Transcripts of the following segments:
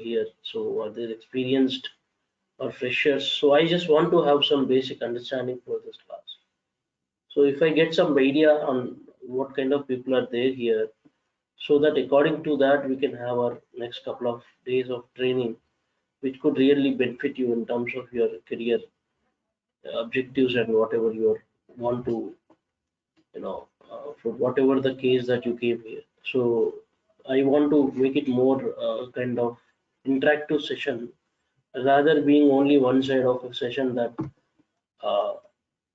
here. So are they experienced or freshers? So I just want to have some basic understanding for this class. So if I get some idea on what kind of people are there here, so that according to that we can have our next couple of days of training, which could really benefit you in terms of your career objectives and whatever you want to, for whatever the case that you came here. So I want to make it more kind of interactive session rather being only one side of a session that uh,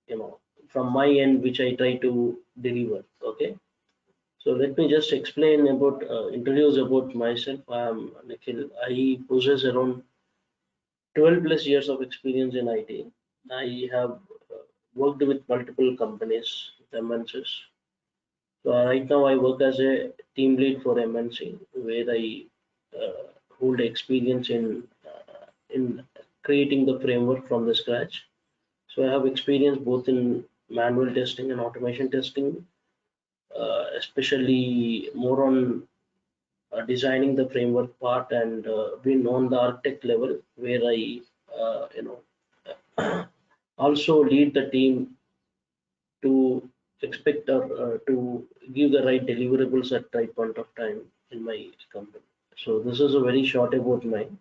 you know from my end which I try to deliver. Okay. So let me just explain about introduce about myself. I am Nikhil. I possess around 12 plus years of experience in IT. I have worked with multiple companies, MNCs. So right now I work as a team lead for MNC, where I hold experience in creating the framework from the scratch. So I have experience both in manual testing and automation testing, especially more on designing the framework part and been on the architect level where I also lead the team to expect or to give the right deliverables at right point of time in my company. So this is a very short about mine.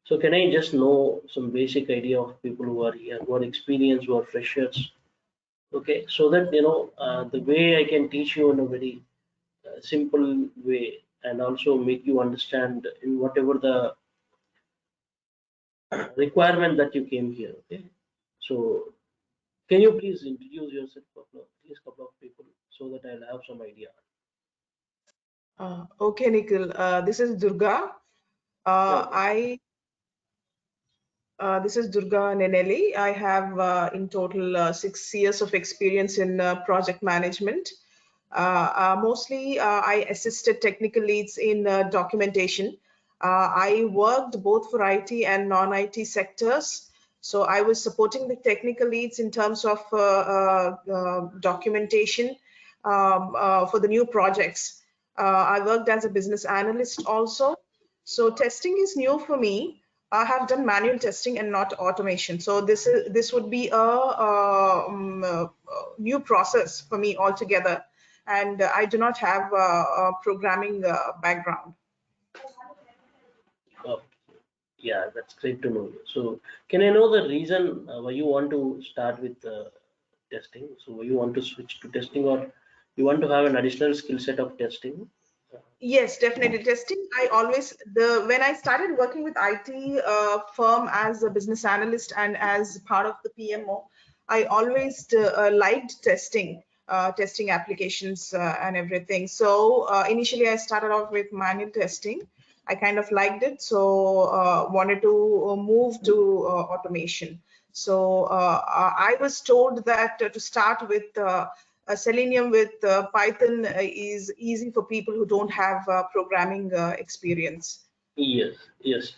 So can I just know some basic idea of people who are here, who are experienced, who are freshers? Okay, so that the way I can teach you in a very simple way and also make you understand in whatever the requirement that you came here. Okay, so can you please introduce yourself, please, couple of people, so that I'll have some idea. Okay, Nikhil. This is Durga. This is Durga Neneli. I have in total 6 years of experience in project management. Mostly, I assisted technical leads in documentation. I worked both for IT and non-IT sectors. So I was supporting the technical leads in terms of documentation for the new projects. I worked as a business analyst also. So testing is new for me. I have done manual testing and not automation. So this would be a new process for me altogether. And I do not have a programming background. Oh, yeah, that's great to know. So can I know the reason why you want to start with testing? So why you want to switch to testing, or you want to have an additional skill set of testing? Yes, definitely. Testing, when I started working with IT firm as a business analyst and as part of the PMO, I always liked testing applications and everything. So initially I started off with manual testing. I kind of liked it, so wanted to move to automation. So I was told that to start with Selenium with Python is easy for people who don't have programming experience. Yes, yes,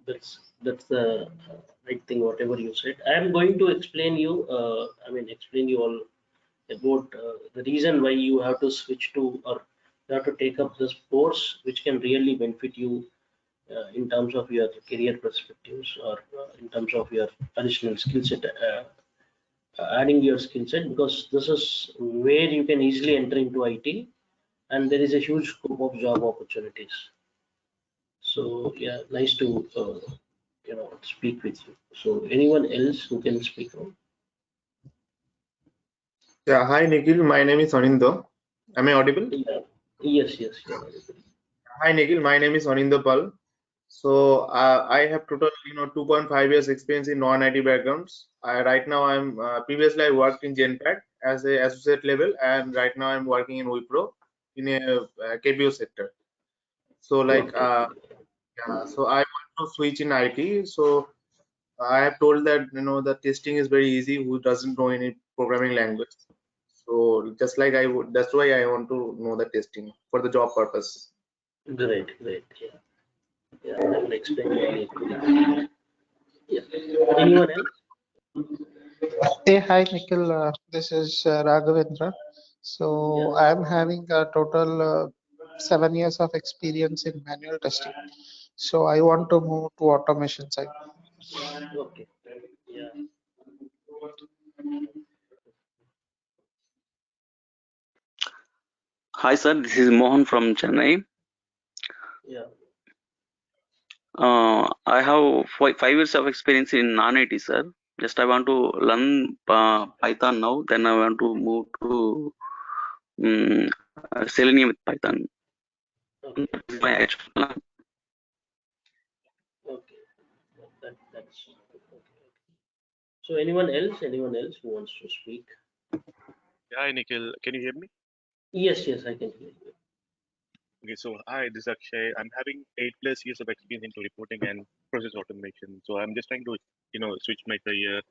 yes. That's the right thing. Whatever you said, I am going to explain you. Explain you all about the reason why you have to switch to, or you have to take up this course, which can really benefit you in terms of your career perspectives, or in terms of your additional skill set. Adding your skill set, because this is where you can easily enter into IT, and there is a huge scope of job opportunities. So yeah, nice to speak with you. So anyone else who can speak on? Yeah, hi Nikhil, my name is Anindo. Am I audible? Yeah. Yes, yes, you're audible. Hi Nikhil, my name is Anindo Pal. So I have total 2.5 years experience in non-IT backgrounds. Right now I'm previously I worked in Genpact as a associate level, and right now I'm working in Wipro in a KPO sector. So so I want to switch in IT. So I have told that the testing is very easy. Who doesn't know any programming language? So just like I would, that's why I want to know the testing for the job purpose. Great, great. Yeah, yeah. I will explain you. Yeah. Anyone else? Hey, hi Nikhil. This is Raghavendra. So Yeah. I'm having a total 7 years of experience in manual testing. So I want to move to automation side. Okay. Yeah. Hi sir, this is Mohan from Chennai. Yeah. I have 5 years of experience in non-IT, sir. Just I want to learn Python now. Then I want to move to Selenium with Python. Okay. This is my actual plan. Okay. That's okay. So anyone else? Anyone else who wants to speak? Hi, Nikhil. Can you hear me? Yes, yes, I can hear you. Okay, so hi, this is Akshay. I'm having 8+ years of experience into reporting and process automation. So I'm just trying to, switch my career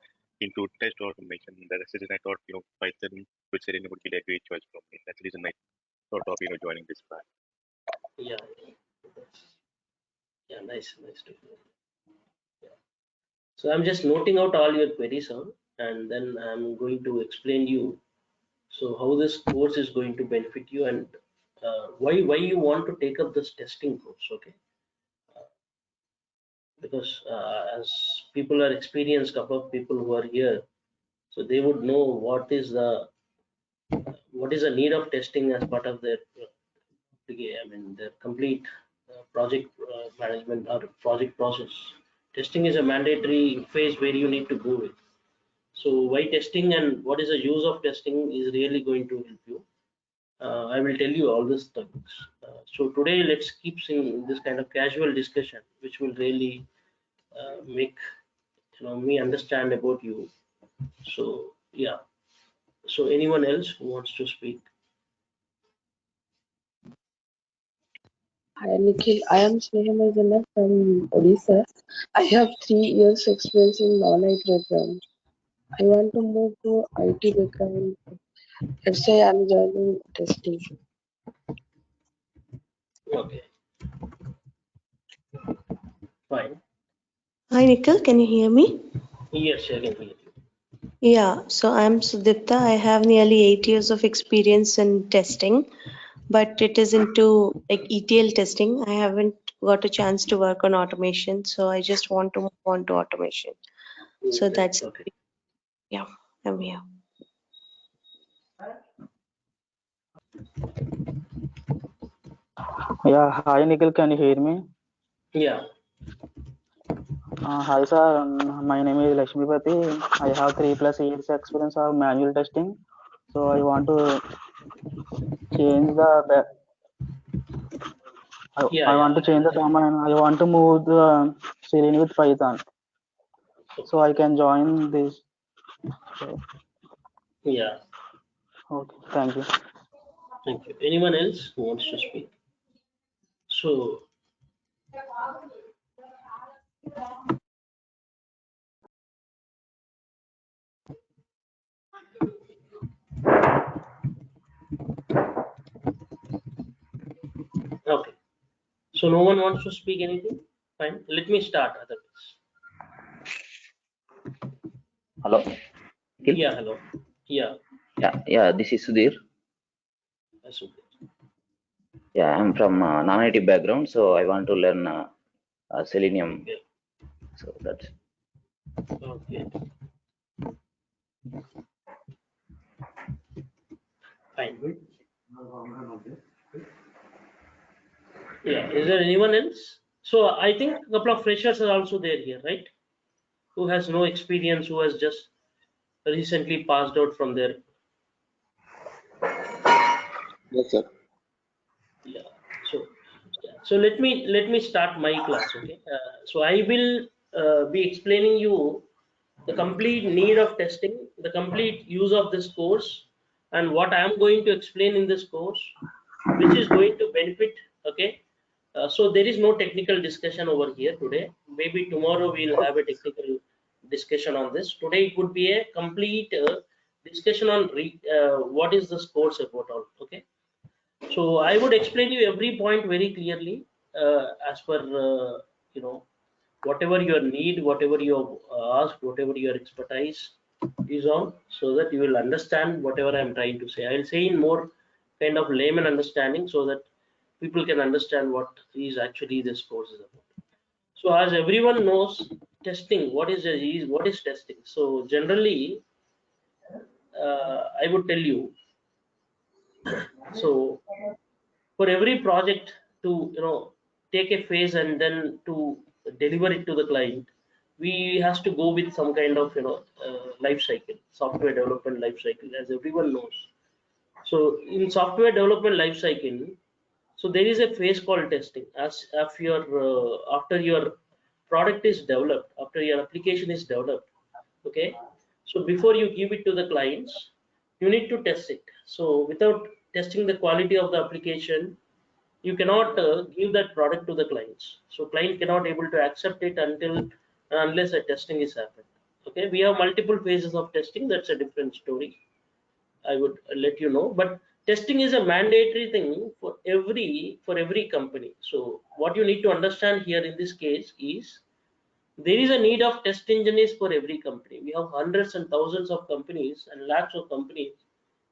into test automation. That's the reason I thought, Python with Selenium would be a great choice for me. That's the reason I thought of, joining this path. Yeah. Yeah, nice to hear. Yeah. So I'm just noting out all your queries, sir, and then I'm going to explain you so how this course is going to benefit you and why you want to take up this testing course. Okay, because as people are experienced, couple of people who are here, so they would know what is the need of testing as part of their their complete project management or project process. Testing is a mandatory phase where you need to go with. So why testing and what is the use of testing is really going to help you. I will tell you all these things. So today let's keep seeing this kind of casual discussion, which will really make me understand about you. So yeah. So anyone else who wants to speak? Hi Nikhil, I am Sneha from Odisha. I have 3 years experience in non-IT background. I want to move to IT background. That's why I'm joining testing. Okay, fine. Hi Nikhil, can you hear me? Yes, I can hear you. Yeah, so I'm Sudipta. I have nearly 8 years of experience in testing, but it is into like ETL testing. I haven't got a chance to work on automation, so I just want to move on to automation. So Okay, that's, okay. yeah, I'm here. Yeah, hi Nikhil, can you hear me? Yeah. Hi sir, my name is Lakshmipati. I have 3+ years experience of manual testing. So I want to change the I want to change the domain. I want to move the Selenium with Python. So I can join this. So, Yeah. okay, thank you. Thank you. Anyone else who wants to speak? So okay. So no one wants to speak anything? Fine. Let me start otherwise. Hello. Nikhil? Yeah, hello. Yeah. Yeah. This is Sudhir. Yeah, I'm from non-IT background, so I want to learn Selenium. Okay. So that's. Okay. Fine. Yeah. Is there anyone else? So I think a couple of freshers are also there here, right? Who has no experience, who has just recently passed out from their. Yes, sir. Yeah. So let me start my class. Okay. So I will be explaining you the complete need of testing, the complete use of this course, and what I am going to explain in this course, which is going to benefit. Okay. So there is no technical discussion over here today. Maybe tomorrow we'll have a technical discussion on this. Today it would be a complete discussion on what is this course about. All okay. So I would explain you every point very clearly as per whatever your need, whatever you ask, whatever your expertise is on, so that you will understand whatever I am trying to say. I'll say in more kind of layman understanding so that people can understand what is actually this course is about. So as everyone knows, testing, what is testing? So generally, I would tell you, so for every project to take a phase and then to deliver it to the client, we has to go with some kind of life cycle, software development life cycle, as everyone knows. So in software development life cycle, so there is a phase called testing. As if your after your product is developed, after your application is developed, okay. So before you give it to the clients, you need to test it. So without testing the quality of the application, you cannot give that product to the clients. So client cannot able to accept it until unless a testing is happened. Okay, we have multiple phases of testing. That's a different story. I would let you know, but testing is a mandatory thing for every company. So what you need to understand here in this case is there is a need of test engineers for every company. We have hundreds and thousands of companies and lakhs of companies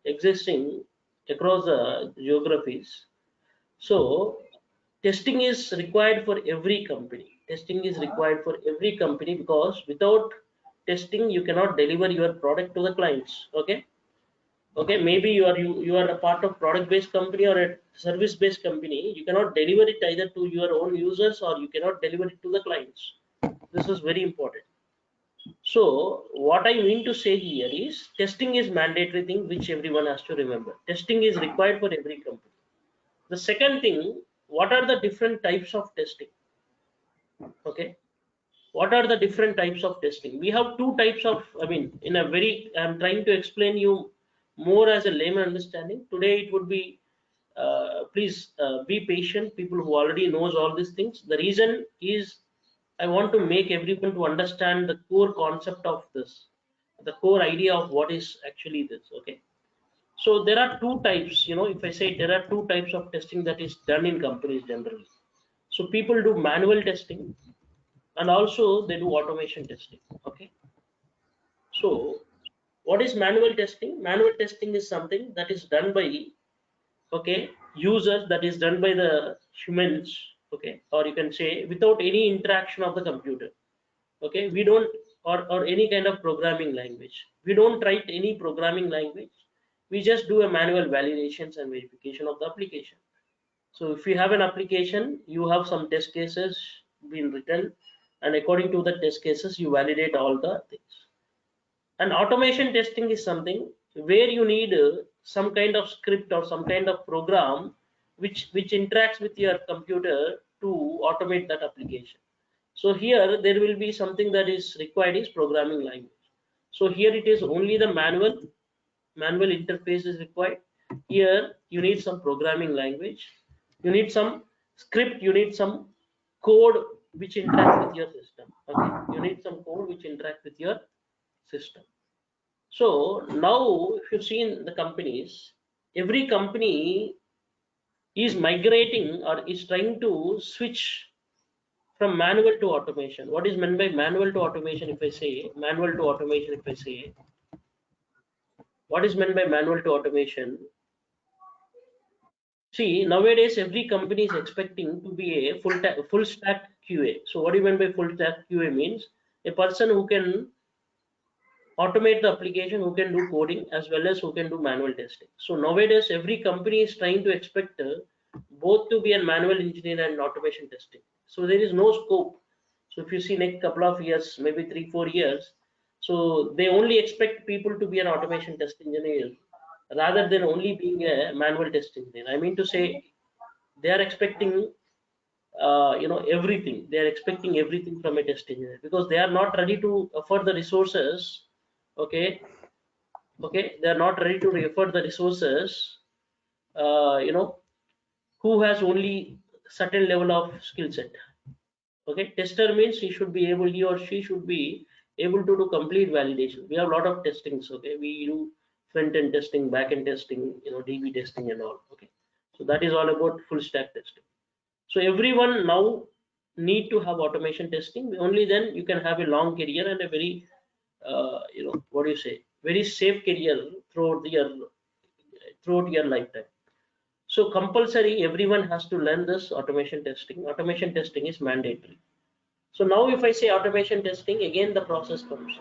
existing across the geographies. So testing is required for every company. Testing is required for every company because without testing you cannot deliver your product to the clients. Okay, maybe you are a part of product based company or a service based company. You cannot deliver it either to your own users or you cannot deliver it to the clients. This is very important. So what I mean to say here is testing is mandatory thing which everyone has to remember. Testing is required for every company. The second thing, what are the different types of testing? Okay, what are the different types of testing? We have two types of, I mean, in a very, I'm trying to explain you more as a layman understanding. Today it would be, please be patient, people who already knows all these things. The reason is I want to make everyone to understand the core concept of this, the core idea of what is actually this. Okay, so there are two types, if I say there are two types of testing that is done in companies generally. So people do manual testing and also they do automation testing. Okay, so what is manual testing? Manual testing is something that is done by users, that is done by the humans. Okay, or you can say without any interaction of the computer. Okay, we don't, or any kind of programming language, we don't write any programming language, we just do a manual validations and verification of the application. So if you have an application, you have some test cases being written, and according to the test cases you validate all the things. And automation testing is something where you need some kind of script or some kind of program which interacts with your computer to automate that application. So here there will be something that is required is programming language. So here it is only the manual interface is required. Here you need some programming language, you need some script, you need some code which interacts with your system. Okay, you need some code which interacts with your system. So now if you see in the companies, every company is migrating or is trying to switch from manual to automation. What is meant by manual to automation? If I say manual to automation, if I say what is meant by manual to automation? See, nowadays every company is expecting to be a full stack QA. So what do you mean by full stack QA? Means a person who can automate the application, who can do coding as well as who can do manual testing. So nowadays every company is trying to expect both to be a manual engineer and automation testing. So there is no scope. So if you see next couple of years, maybe 3-4 years, so they only expect people to be an automation test engineer rather than only being a manual test engineer. I mean to say they are expecting everything. They are expecting everything from a test engineer because they are not ready to afford the resources. Okay, they are not ready to afford the resources. Who has only certain level of skill set. Okay, tester means he or she should be able to do complete validation. We have a lot of testings. Okay, we do front end testing, back end testing, DB testing and all. Okay, so that is all about full stack testing. So everyone now need to have automation testing. Only then you can have a long career and a very what do you say, very safe career throughout your lifetime. So compulsory, everyone has to learn this automation testing. Automation testing is mandatory. So now if I say automation testing, again the process comes.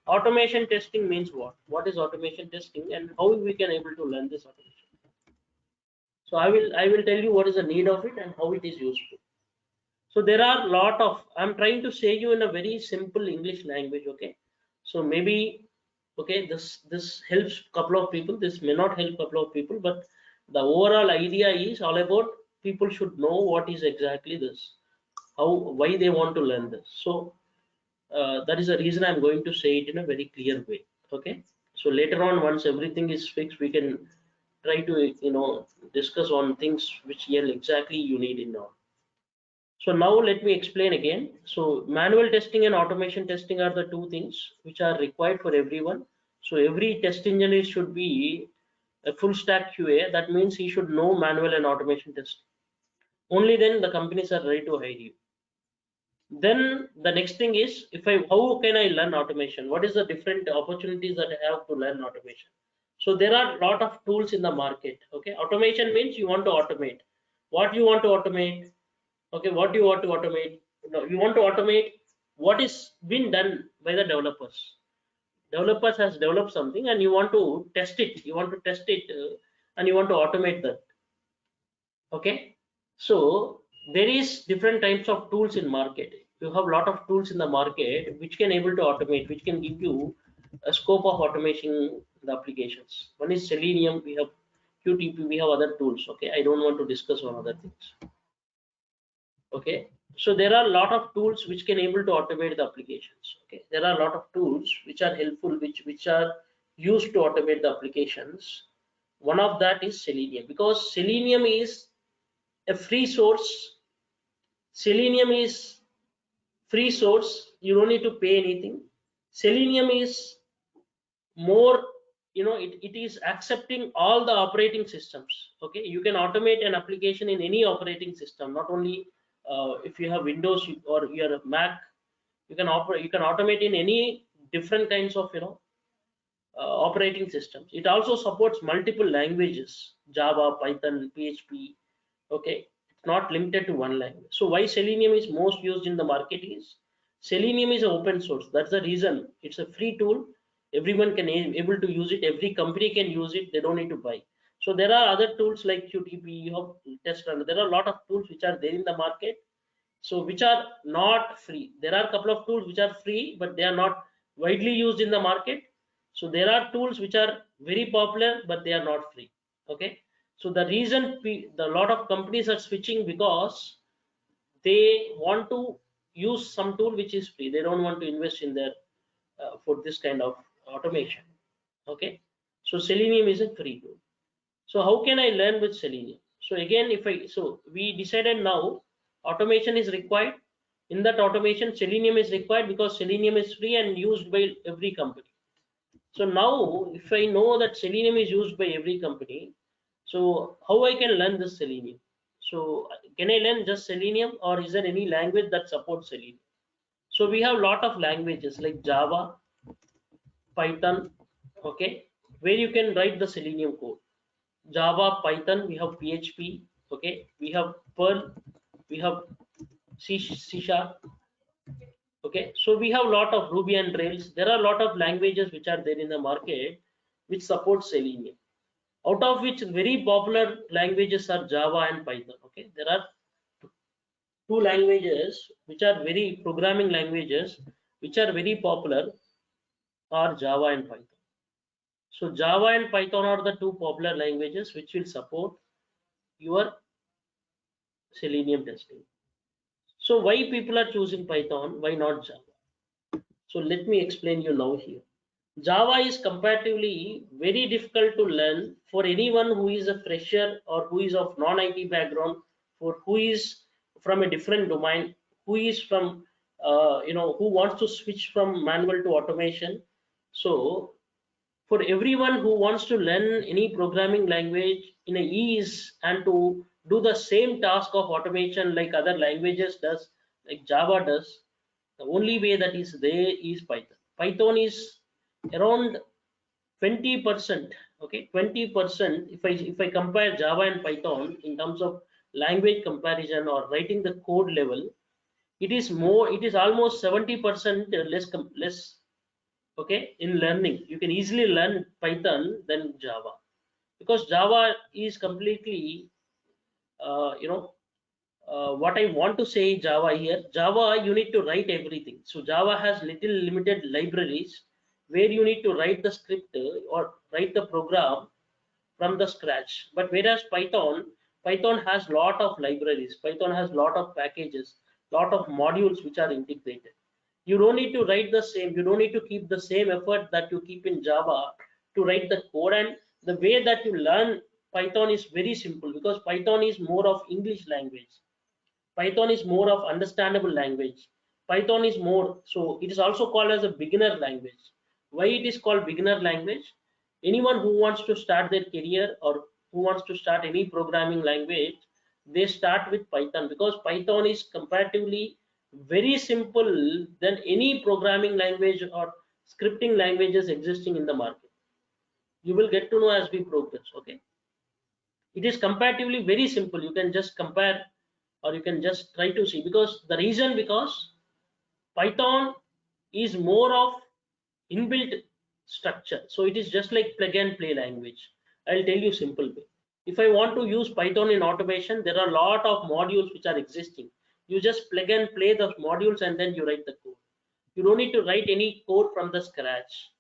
Automation testing means what? What is automation testing and how we can able to learn this automation? So I will tell you what is the need of it and how it is useful. So there are lot of, I'm trying to say you in a very simple English language, okay? So maybe, okay, this helps couple of people. This may not help couple of people, but the overall idea is all about people should know what is exactly this, why they want to learn this. So that is the reason I'm going to say it in a very clear way. Okay. So later on, once everything is fixed, we can try to discuss on things which exactly you need in now. So now let me explain again. So manual testing and automation testing are the two things which are required for everyone. So every test engineer should be a full stack QA. That means he should know manual and automation testing. Only then the companies are ready to hire you. Then the next thing is, how can I learn automation? What is the different opportunities that I have to learn automation? So there are a lot of tools in the market. Okay, automation means you want to automate. What you want to automate? Okay, what you want to automate? No, you want to automate what is been done by the developers. Developers has developed something and you want to test it. You want to test it and you want to automate that. Okay, so there is different types of tools in market. You have a lot of tools in the market which can able to automate, which can give you a scope of automation the applications. One is Selenium, we have QTP, we have other tools. Okay, I don't want to discuss on other things. Okay, so there are a lot of tools which can able to automate the applications. Okay, there are a lot of tools which are helpful, which are used to automate the applications. One of that is Selenium, because Selenium is a free source. Selenium is free source, you don't need to pay anything. Selenium is more, it is accepting all the operating systems. Okay, you can automate an application in any operating system, not only if you have Windows or you are a Mac. You can automate in any different kinds of operating systems. It also supports multiple languages: Java, Python, PHP. Okay, it's not limited to one language. So why Selenium is most used in the market is Selenium is an open source. That's the reason. It's a free tool. Everyone can able to use it. Every company can use it. They don't need to buy. So there are other tools like QTP, you have test runner. There are a lot of tools which are there in the market. So which are not free. There are a couple of tools which are free, but they are not widely used in the market. So there are tools which are very popular, but they are not free. Okay. So the reason the lot of companies are switching because they want to use some tool which is free. They don't want to invest in their for this kind of automation. Okay. So Selenium is a free tool. So how can I learn with Selenium? So again, we decided now automation is required. In that automation, Selenium is required because Selenium is free and used by every company. So now if I know that Selenium is used by every company, so how I can learn this Selenium? So can I learn just Selenium, or is there any language that supports Selenium? So we have a lot of languages like Java, Python, okay, where you can write the Selenium code. Java, Python, we have PHP, okay, we have Perl, we have C#, okay. So we have a lot of Ruby and Rails. There are a lot of languages which are there in the market which support Selenium, out of which very popular languages are Java and Python. Okay, there are two languages which are very programming languages which are very popular are Java and Python. So Java and Python are the two popular languages which will support your Selenium testing. So why people are choosing Python, why not Java? So let me explain you now here. Java is comparatively very difficult to learn for anyone who is a fresher or who is of non-IT background, for who is from a different domain, who is from who wants to switch from manual to automation. So for everyone who wants to learn any programming language in a ease and to do the same task of automation like other languages does, like Java does, the only way that is there is Python. Python is around 20%. Okay, 20%. If I compare Java and Python in terms of language comparison or writing the code level, it is more, it is almost 70% less, okay, in learning. You can easily learn Python than Java, because Java is completely, what I want to say Java here, Java, you need to write everything. So Java has little limited libraries where you need to write the script or write the program from the scratch. But whereas Python has lot of libraries, Python has lot of packages, lot of modules which are integrated. You don't need to write the same, you don't need to keep the same effort that you keep in Java to write the code. And the way that you learn Python is very simple, because Python is more of English language. Python is more of understandable language. Python is more, so it is also called as a beginner language. Why it is called beginner language? Anyone who wants to start their career or who wants to start any programming language, they start with Python, because Python is comparatively very simple than any programming language or scripting languages existing in the market. You will get to know as we progress. Okay, it is comparatively very simple. You can just compare, or you can just try to see, because the reason, because Python is more of inbuilt structure. So it is just like plug and play language. I'll tell you simple way. If I want to use Python in automation, there are a lot of modules which are existing. You just plug and play those modules and then you write the code. You don't need to write any code from the scratch.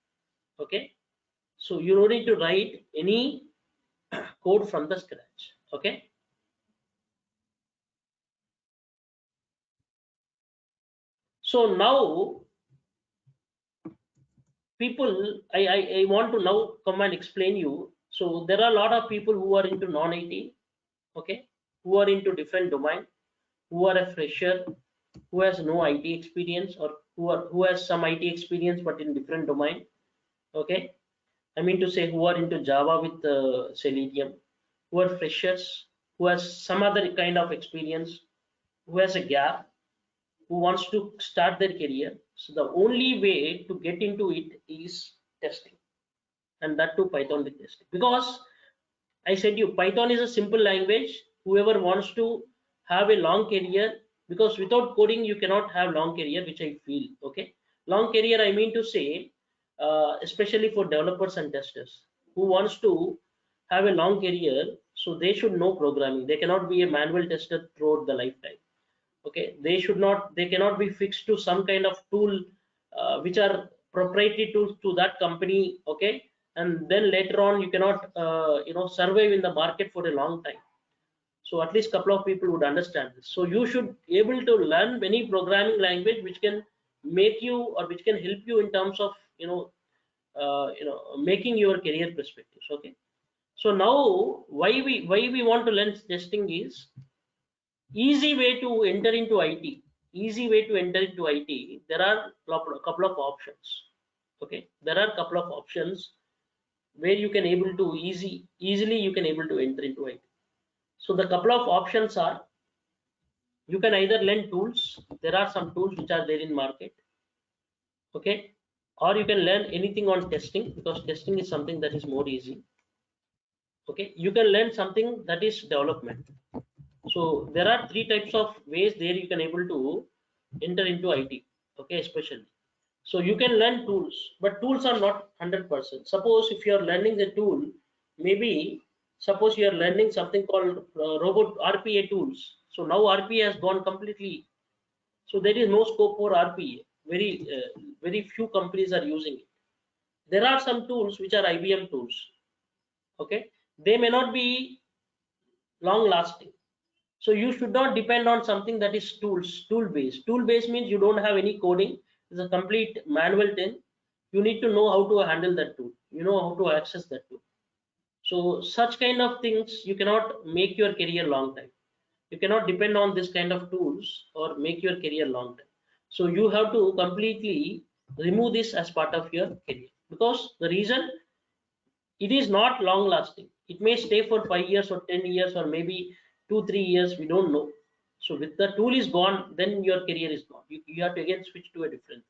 Okay, so you don't need to write any code from the scratch. Okay, so now people, I want to now come and explain you. So there are a lot of people who are into non-IT, okay, who are into different domain, who are a fresher, who has no IT experience, or who has some IT experience but in different domain. Okay, I mean to say, who are into Java with Selenium, who are freshers, who has some other kind of experience, who has a gap, who wants to start their career. So the only way to get into it is testing, and that too Python with testing. Because I said you, Python is a simple language. Whoever wants to have a long career, because without coding you cannot have long career, which I feel. Okay, long career, I mean to say, especially for developers and testers who wants to have a long career, so they should know programming. They cannot be a manual tester throughout the lifetime. Okay, they cannot be fixed to some kind of tool which are proprietary tools to that company. Okay, and then later on you cannot survive in the market for a long time. So at least couple of people would understand this. So you should be able to learn many programming language which can make you, or which can help you in terms of making your career perspectives. Okay, so now why we want to learn testing is easy way to enter into IT. Easy way to enter into IT. There are a couple of options. Okay, there are a couple of options where you can able to easily you can able to enter into IT. So the couple of options are, you can either learn tools. There are some tools which are there in market. Okay, or you can learn anything on testing, because testing is something that is more easy. Okay, you can learn something that is development. So there are three types of ways there you can able to enter into IT. Okay, especially. So you can learn tools, but tools are not 100%. Suppose if you are learning the tool, maybe suppose you are learning something called robot RPA tools. So now RPA has gone completely. So there is no scope for RPA. Very few companies are using it. There are some tools which are IBM tools. Okay, they may not be long lasting. So you should not depend on something that is tool based. Tool based means you don't have any coding. It's a complete manual thing. You need to know how to handle that tool. You know how to access that tool. So such kind of things, you cannot make your career long time. You cannot depend on this kind of tools or make your career long time. So you have to completely remove this as part of your career, because the reason, it is not long lasting. It may stay for 5 years or 10 years or maybe 2-3 years, we don't know. So with the tool is gone, then your career is gone. You have to again switch to a different.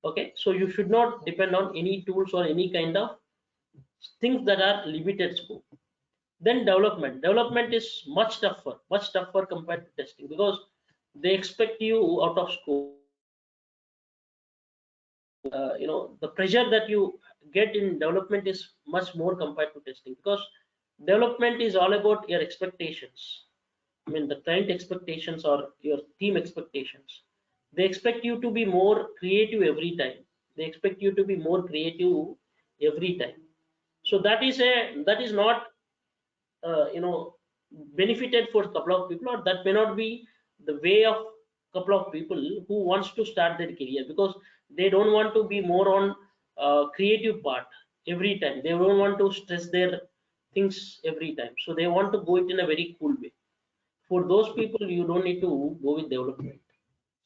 Okay, so you should not depend on any tools or any kind of things that are limited scope. Then development is much tougher compared to testing, because they expect you out of scope. The pressure that you get in development is much more compared to testing, because development is all about your expectations. I mean, the client expectations or your team expectations. They expect you to be more creative every time. They expect you to be more creative every time. So that is not benefited for a couple of people, or that may not be the way of couple of people who wants to start their career, because they don't want to be more on creative part every time. They don't want to stress their things every time, so they want to go it in a very cool way. For those people, you don't need to go with development.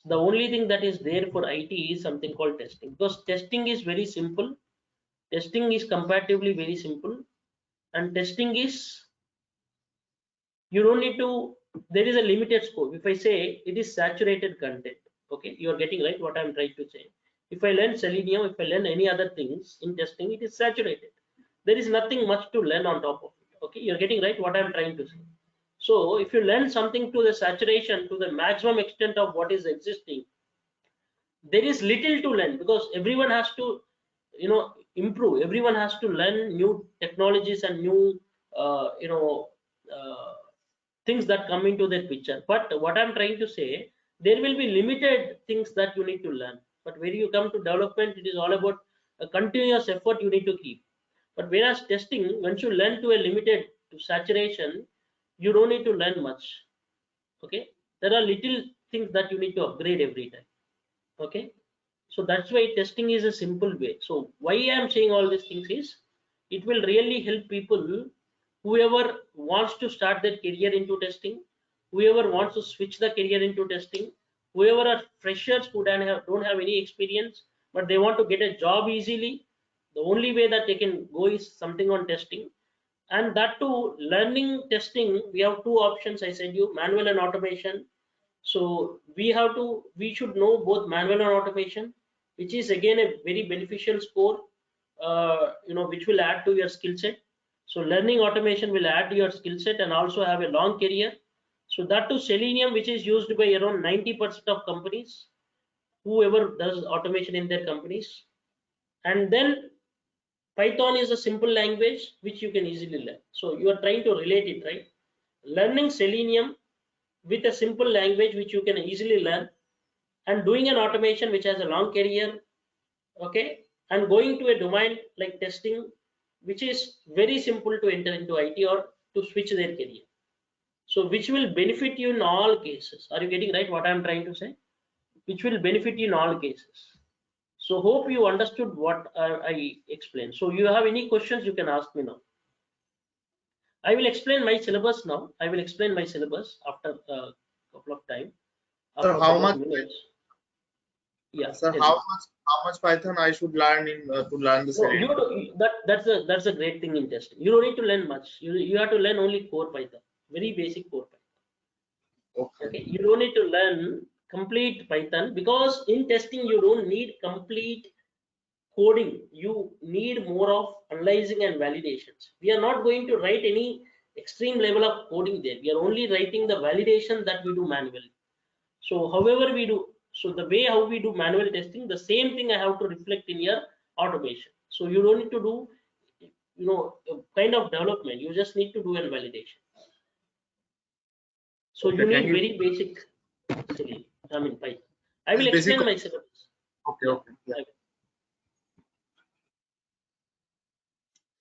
The only thing that is there for IT is something called testing, because testing is very simple. Testing is comparatively very simple, and testing is, you don't need to, there is a limited scope. If I say it is saturated content, okay, you are getting right what I'm trying to say. If I learn Selenium, if I learn any other things in testing, it is saturated. There is nothing much to learn on top of it. Okay, you're getting right what I'm trying to say. So if you learn something to the saturation, to the maximum extent of what is existing, there is little to learn, because everyone has to improve. Everyone has to learn new technologies and new uh, you know uh, things that come into their picture. But what I'm trying to say, there will be limited things that you need to learn. But when you come to development, it is all about a continuous effort you need to keep. But whereas testing, once you learn to a limited, to saturation, you don't need to learn much. Okay, there are little things that you need to upgrade every time. Okay, so that's why testing is a simple way. So why I'm saying all these things is, it will really help people, whoever wants to start their career into testing, whoever wants to switch the career into testing, whoever are freshers who don't have any experience but they want to get a job easily. The only way that they can go is something on testing. And that too, learning testing, we have two options. I said you, manual and automation. So we should know both manual and automation, which is again a very beneficial score, which will add to your skill set. So learning automation will add to your skill set and also have a long career. So that too, Selenium, which is used by around 90% of companies, whoever does automation in their companies. And then Python is a simple language which you can easily learn. So you are trying to relate it, right? Learning Selenium with a simple language which you can easily learn, and doing an automation which has a long career, okay, and going to a domain like testing, which is very simple to enter into IT or to switch their career. So which will benefit you in all cases. Are you getting right what I'm trying to say? Which will benefit you in all cases. So hope you understood what I explained. So you have any questions, you can ask me now. I will explain my syllabus now. I will explain my syllabus after a couple of time. After Sir, a couple of minutes. Yeah. Sir, how much Python I should learn in to learn the Selenium? That's a great thing in testing. You don't need to learn much. You have to learn only core Python, very basic core Python. Okay. You don't need to learn complete Python, because in testing you don't need complete coding. You need more of analyzing and validations. We are not going to write any extreme level of coding there. We are only writing the validation that we do manually. So however we do, so the way how we do manual testing, the same thing I have to reflect in your automation. So you don't need to do a kind of development. You just need to do a validation. So you need very basic Selenium. I mean Python. I will explain my syllabus. Okay. Yeah.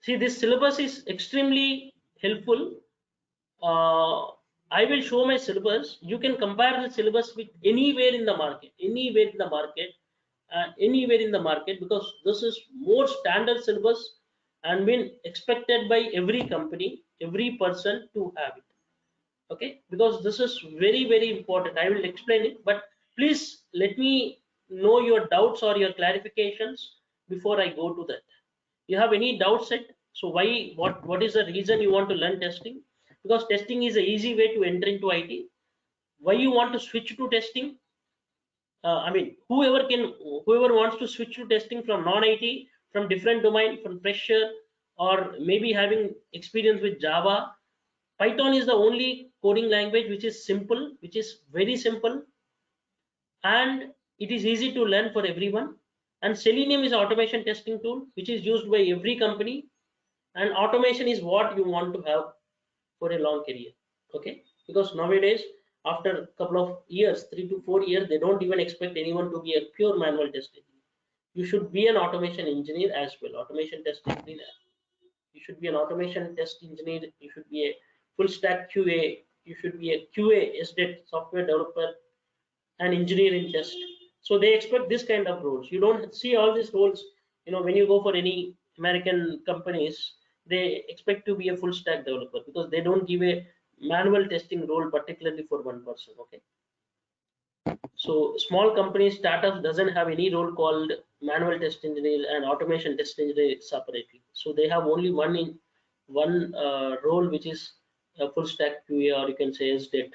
See, this syllabus is extremely helpful. I will show my syllabus. You can compare the syllabus with anywhere in the market, because this is more standard syllabus and been expected by every company, every person to have it. Okay, because this is very, very important. I will explain it, but please let me know your doubts or your clarifications before I go to that. You have any doubts set? So what is the reason you want to learn testing? Because testing is an easy way to enter into IT. Why you want to switch to testing? I mean, whoever wants to switch to testing from non-IT, from different domain, from fresher, or maybe having experience with Java, Python is the only coding language which is simple, which is very simple, and it is easy to learn for everyone. And Selenium is an automation testing tool which is used by every company, and automation is what you want to have for a long career. Okay, because nowadays after a couple of years, 3 to 4 years, they don't even expect anyone to be a pure manual test engineer. You should be an automation engineer as well, automation test engineer. You should be an automation test engineer, you should be a full stack QA, you should be a QA SDET, software developer, and engineer in test. So they expect this kind of roles. You don't see all these roles, when you go for any American companies, they expect to be a full stack developer because they don't give a manual testing role particularly for one person. Okay, so small companies, startups doesn't have any role called manual test engineer and automation test engineer separately. So they have only one role, which is a full stack QA, or you can say SDET.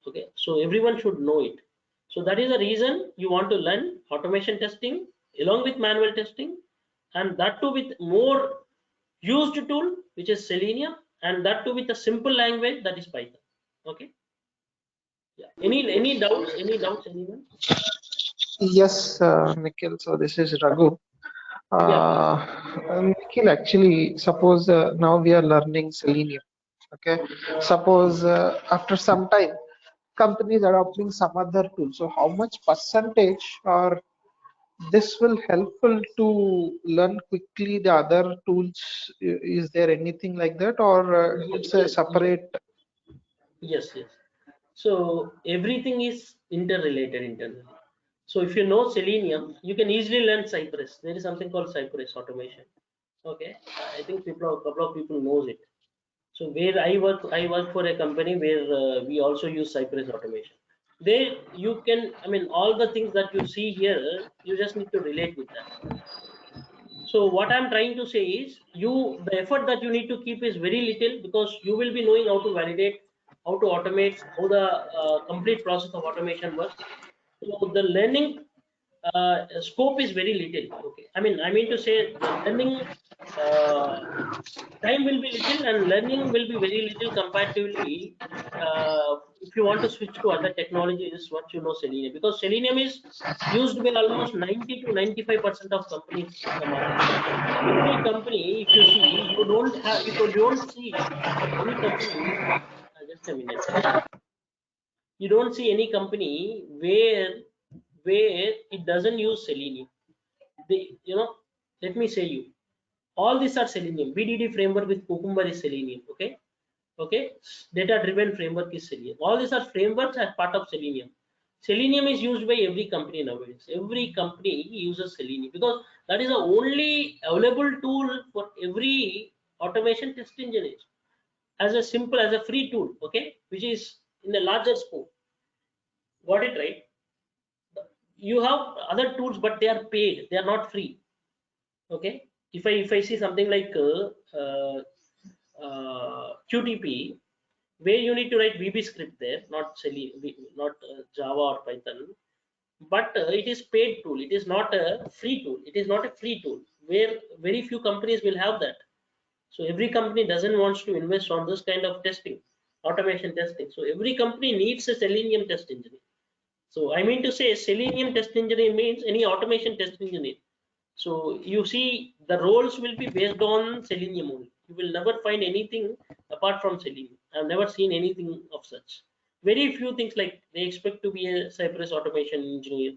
Okay, so everyone should know it. So that is the reason you want to learn automation testing along with manual testing, and that too with more used tool, which is Selenium, and that too with a simple language, that is Python. Okay. Yeah. Any doubts? Any doubts, anyone? Yes, Nikhil. So this is Raghu. Yeah. Nikhil, actually, suppose now we are learning Selenium. Okay. Suppose after some time, companies adopting some other tool. So how much percentage or this will helpful to learn quickly the other tools? Is there anything like that, or it's a separate? Yes. So everything is interrelated internally. So if you know Selenium, you can easily learn Cypress. There is something called Cypress automation. Okay, I think a couple of people knows it. So where I work for a company where we also use Cypress automation. There you can, all the things that you see here, you just need to relate with that. So what I'm trying to say is, the effort that you need to keep is very little, because you will be knowing how to validate, how to automate, how the complete process of automation works. So the learning scope is very little. Okay, I mean to say the learning time will be little and learning will be very little comparatively, if you want to switch to other technologies once you know Selenium, because Selenium is used by almost 90 to 95% of companies in the market. Every company, if you see, you don't see any company. Just a minute. You don't see any company where it doesn't use Selenium. Let me say you. All these are Selenium. BDD framework with Cucumber is Selenium. Okay. Data driven framework is Selenium. All these are frameworks as part of Selenium. Selenium is used by every company nowadays. Every company uses Selenium because that is the only available tool for every automation test engineer, as a free tool. Okay, which is in the larger scope. Got it right? You have other tools, but they are paid. They are not free. Okay. If I see something like QTP, where you need to write VB script there, not Java or Python, but it is paid tool. It is not a free tool. It is not a free tool, where very few companies will have that. So every company doesn't want to invest on this kind of testing, automation testing. So every company needs a Selenium test engineer. So I mean to say, Selenium test engineer means any automation test engineer. So you see, the roles will be based on Selenium only. You will never find anything apart from Selenium. I've never seen anything of such. Very few things, like they expect to be a Cypress automation engineer.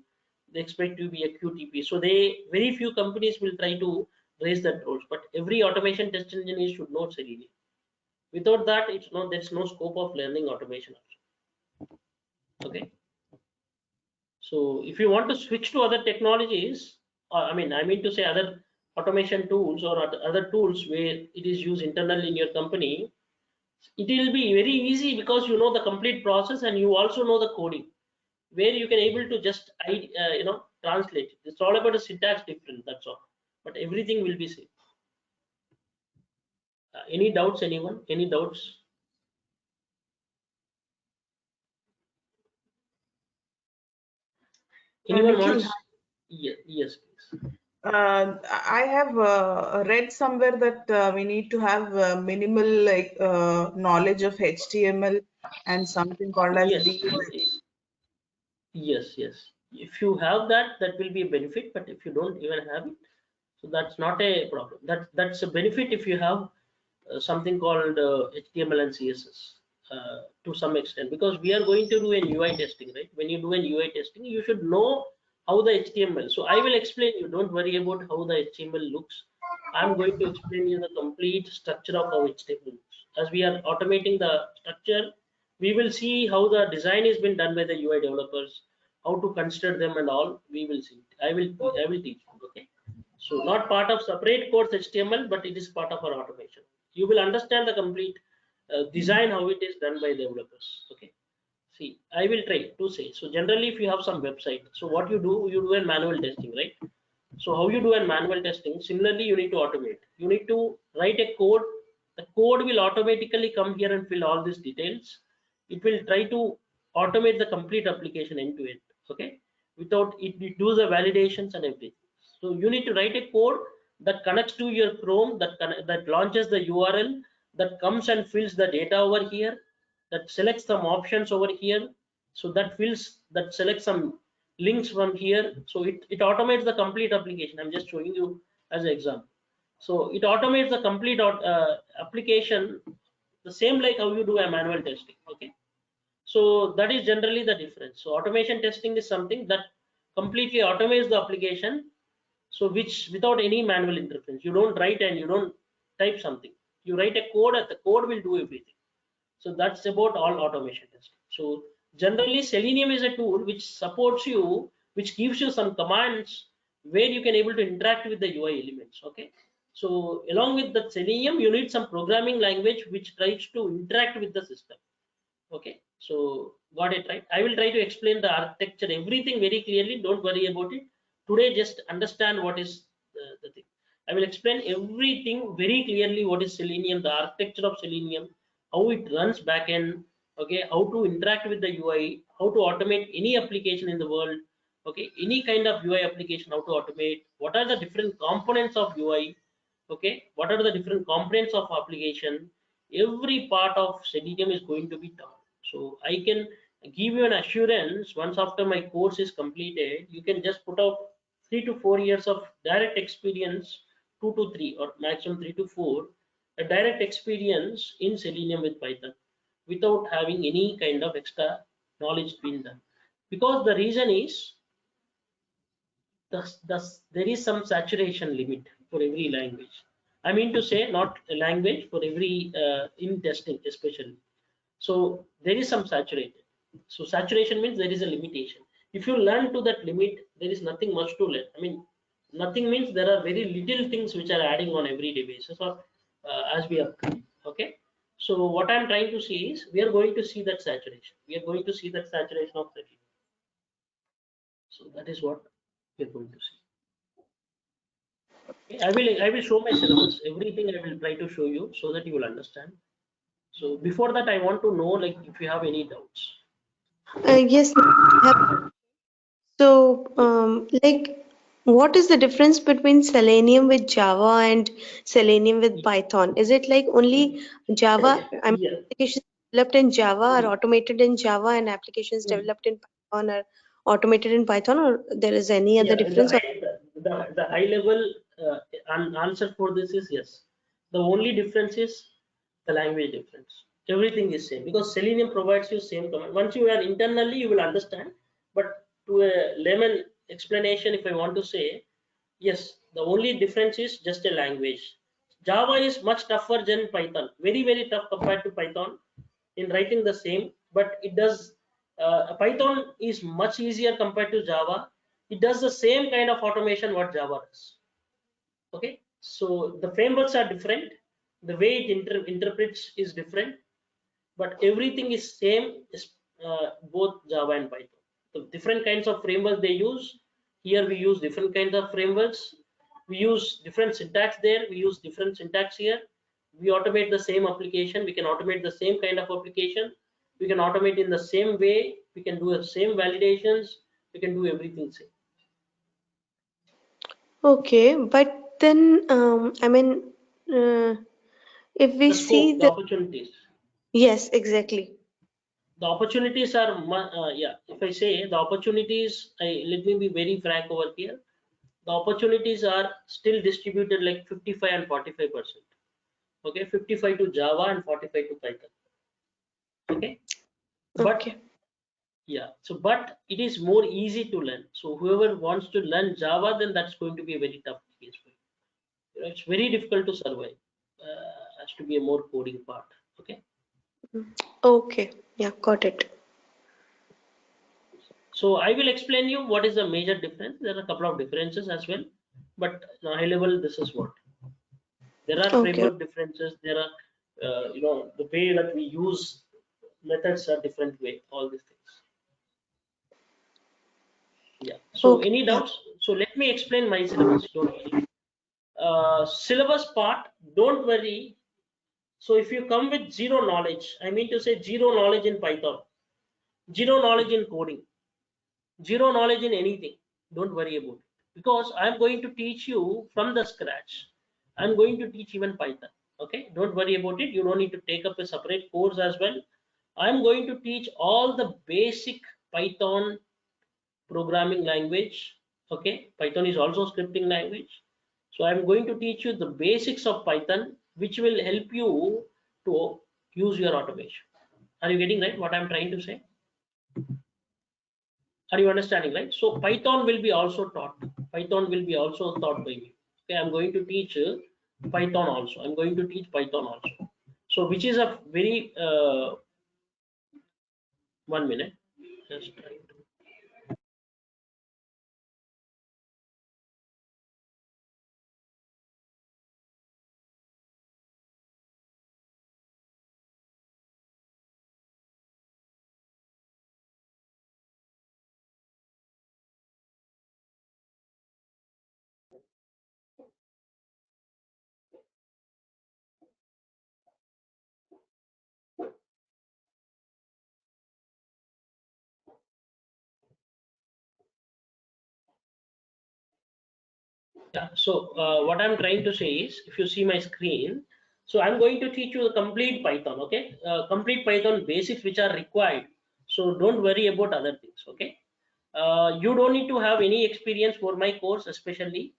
They expect to be a QTP. So very few companies will try to raise that roles. But every automation test engineer should know Selenium. Without that, there's no scope of learning automation. Okay. So if you want to switch to other technologies, I mean to say other automation tools or other tools where it is used internally in your company, it will be very easy because you know the complete process and you also know the coding, where you can able to just translate. It's all about the syntax difference, that's all. But everything will be same. Any doubts, anyone? Any doubts? Anyone wants? Yes, please. I have read somewhere that we need to have minimal knowledge of HTML and something called as DOM. Yes, yes. If you have that, that will be a benefit. But if you don't even have it, so that's not a problem. That's a benefit if you have something called HTML and CSS to some extent, because we are going to do an UI testing, right? When you do an UI testing, you should know how the HTML. So I will explain you. Don't worry about how the HTML looks. I'm going to explain you the complete structure of how HTML looks. As we are automating the structure, we will see how the design has been done by the UI developers, how to consider them and all. We will see. I will teach you. Okay. So not part of separate course HTML, but it is part of our automation. You will understand the complete design how it is done by developers. Okay. See, I will try to say. So generally, if you have some website, so what you do a manual testing, right? So how you do a manual testing? Similarly, you need to automate. You need to write a code. The code will automatically come here and fill all these details. It will try to automate the complete application end to end. Okay, without it do the validations and everything. So you need to write a code that connects to your Chrome, that launches the URL, that comes and fills the data over here, that selects some options over here. So that selects some links from here. So it automates the complete application. I'm just showing you as an example. So it automates the complete application, the same like how you do a manual testing. Okay. So that is generally the difference. So automation testing is something that completely automates the application. So which without any manual interference, you don't write and you don't type something. You write a code and the code will do everything. So that's about all automation testing. So generally Selenium is a tool which supports you, which gives you some commands where you can able to interact with the UI elements. Okay. So along with the Selenium, you need some programming language which tries to interact with the system. Okay. So got it right. I will try to explain the architecture, everything very clearly. Don't worry about it. Today, just understand what is the thing. I will explain everything very clearly. What is Selenium, the architecture of Selenium, how it runs backend, okay, how to interact with the UI, how to automate any application in the world, okay, any kind of UI application, how to automate, what are the different components of UI, okay, what are the different components of application. Every part of Selenium is going to be taught. So I can give you an assurance, once after my course is completed, you can just put out 3 to 4 years of direct experience, 2 to 3 or maximum 3 to 4, a direct experience in Selenium with Python without having any kind of extra knowledge being done. Because the reason is there is some saturation limit for every language. I mean to say, not a language, for every in testing especially. So there is some saturated. So saturation means there is a limitation. If you learn to that limit, there is nothing much to learn. I mean, nothing means there are very little things which are adding on everyday basis or as we upgrade. Okay. So what I'm trying to see is we are going to see that saturation. We are going to see that saturation of the. So that is what we are going to see. Okay. I will show my syllabus. Everything I will try to show you so that you will understand. So before that, I want to know like if you have any doubts. Yes. So, like, what is the difference between Selenium with Java and Selenium with Python? Is it like only Java? I mean, Yeah. applications developed in Java are automated in Java, and applications developed in Python are automated in Python, or there is any other Yeah, difference? Or the high level answer for this is yes. The only difference is the language difference. Everything is same because Selenium provides you same command. Once you are internally, you will understand. But to a layman explanation, if I want to say, yes, the only difference is just a language. Java is much tougher than Python. Very, very tough compared to Python in writing the same, but it does. Python is much easier compared to Java. It does the same kind of automation what Java does. Okay, so the frameworks are different. The way it interprets is different, but everything is same. Is both Java and Python. The different kinds of frameworks they use. Here we use different kinds of frameworks. We use different syntax there. We use different syntax here. We automate the same application. We can automate the same kind of application. We can automate in the same way. We can do the same validations. We can do everything same. okay, but then I mean, if we The see scope, the the opportunities. yes, exactly. The opportunities are yeah, if I say the opportunities, let me be very frank over here. The opportunities are still distributed like 55 and 45%. Okay, 55 to Java and 45 to Python. Okay, but Okay. yeah, so but it is more easy to learn. So whoever wants to learn Java, then that's going to be a very tough case for you. It's very difficult to survive. Has to be a more coding part. Okay. Okay. Yeah, got it. So I will explain you what is the major difference. There are a couple of differences as well, but high level, this is what. There are Okay. framework differences. There are, the way that we use methods are different way. All these things. Yeah. So Okay. any Yeah. doubts? So let me explain my syllabus. Don't worry. Syllabus part. Don't worry. So if you come with zero knowledge, I mean to say zero knowledge in Python, zero knowledge in coding, zero knowledge in anything, don't worry about it, because I'm going to teach you from the scratch. I'm going to teach even Python. Okay, don't worry about it. You don't need to take up a separate course as well. I'm going to teach all the basic Python programming language. Okay, Python is also scripting language. So I'm going to teach you the basics of Python, which will help you to use your automation. Are you getting right what I'm trying to say? Are you understanding, right? So Python will be also taught. Python will be also taught by me. Okay, I'm going to teach Python also. I'm going to teach Python also. So which is a very 1 minute. Just trying to. Yeah. So what I'm trying to say is, if you see my screen, so I'm going to teach you the complete Python. Okay, complete Python basics which are required. So don't worry about other things. Okay. You don't need to have any experience for my course, especially.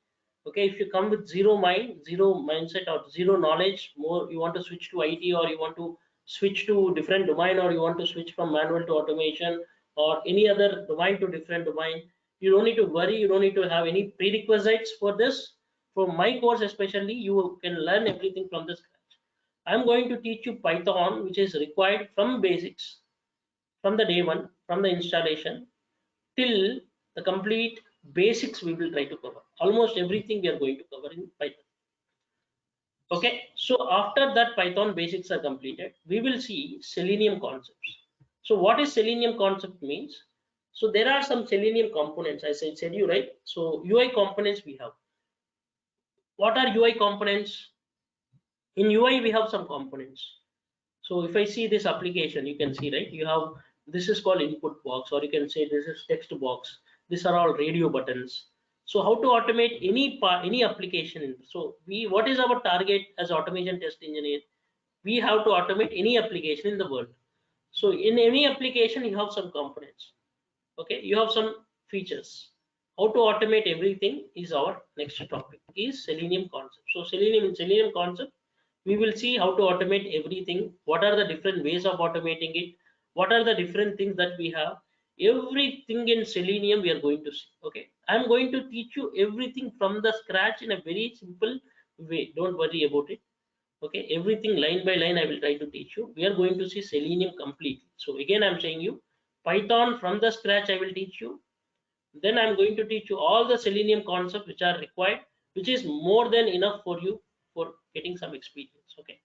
Okay, if you come with zero mindset or zero knowledge, more you want to switch to IT, or you want to switch to different domain, or you want to switch from manual to automation, or any other domain to different domain, you don't need to worry. You don't need to have any prerequisites for this. For my course especially, you can learn everything from the scratch. I'm going to teach you Python, which is required from basics, from the day one, from the installation till the complete basics. We will try to cover almost everything. We are going to cover in Python. Okay, so after that Python basics are completed, we will see Selenium concepts. So what is Selenium concept means? So there are some Selenium components, as I said you, right? So UI components we have. What are UI components? In UI we have some components. So if I see this application, you can see, right, you have, this is called input box, or you can say this is text box. These are all radio buttons. So how to automate any part, any application? So what is our target as automation test engineer? We have to automate any application in the world. So in any application you have some components. Okay, you have some features. How to automate everything is our next topic, is Selenium concept. So in Selenium concept, we will see how to automate everything. What are the different ways of automating it? What are the different things that we have? Everything in Selenium we are going to see. Okay, I'm going to teach you everything from the scratch in a very simple way. Don't worry about it. Okay, everything line by line I will try to teach you. We are going to see Selenium completely. So again, I'm saying you, Python from the scratch I will teach you. Then I'm going to teach you all the Selenium concepts which are required, which is more than enough for you for getting some experience. Okay,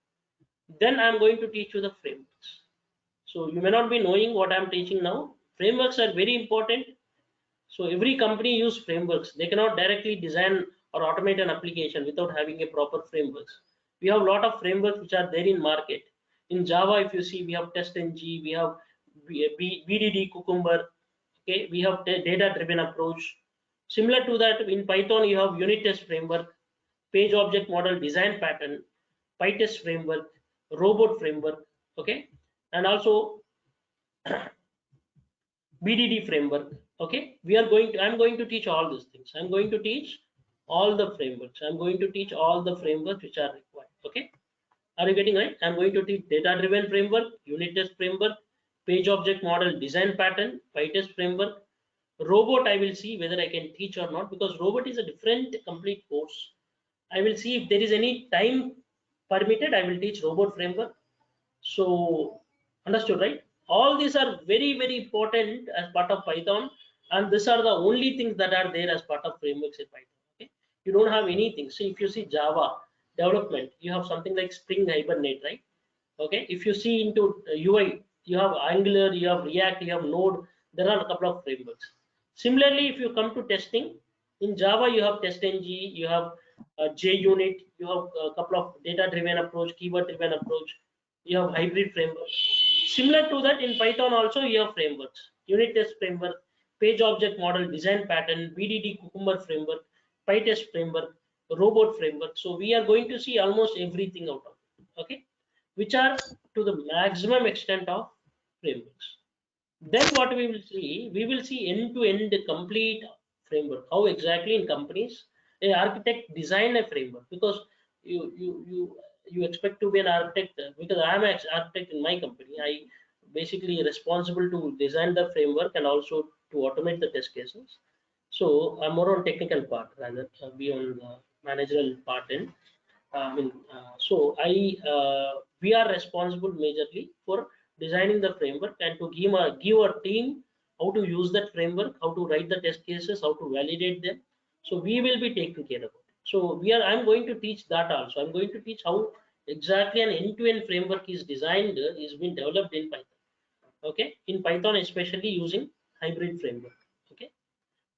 then I'm going to teach you the frameworks. So you may not be knowing what I'm teaching now. Frameworks are very important. So every company use frameworks. They cannot directly design or automate an application without having a proper frameworks. We have a lot of frameworks which are there in market. In Java, if you see, we have TestNG, we have BDD Cucumber. Okay, we have data-driven approach. Similar to that, in Python, you have unit test framework, page object model design pattern, PyTest framework, robot framework. Okay, and also BDD framework. Okay, I'm going to teach all these things. I'm going to teach all the frameworks. I'm going to teach all the frameworks which are required. Okay, are you getting right? I'm going to teach data driven framework, unit test framework, page object model design pattern, PyTest framework. Robot I will see whether I can teach or not, because robot is a different complete course. I will see if there is any time permitted. I will teach robot framework. So understood, right? All these are very important as part of Python, and these are the only things that are there as part of frameworks in Python. Okay, you don't have anything. So if you see Java development, you have something like Spring Hibernate, right? Okay, if you see into UI, you have Angular, you have React, you have Node. There are a couple of frameworks. Similarly, if you come to testing, in Java you have TestNG, you have JUnit, you have a couple of data-driven approach, keyword-driven approach, you have hybrid framework. Similar to that, in Python also you have frameworks: unit test framework, page object model design pattern, BDD Cucumber framework, PyTest framework, robot framework. So we are going to see almost everything out of it. Okay, which are to the maximum extent of frameworks. Then what we will see end-to-end complete framework. How exactly in companies a architect design a framework, because you expect to be an architect, because I am an architect in my company. I basically responsible to design the framework and also to automate the test cases. So I'm more on technical part rather be on the managerial part end. So we are responsible majorly for designing the framework and to give a team how to use that framework, how to write the test cases, how to validate them. So we will be taking care of it. So I'm going to teach that also. I'm going to teach how exactly an end-to-end framework is designed, is being developed in Python. Okay, in Python especially using hybrid framework. Okay,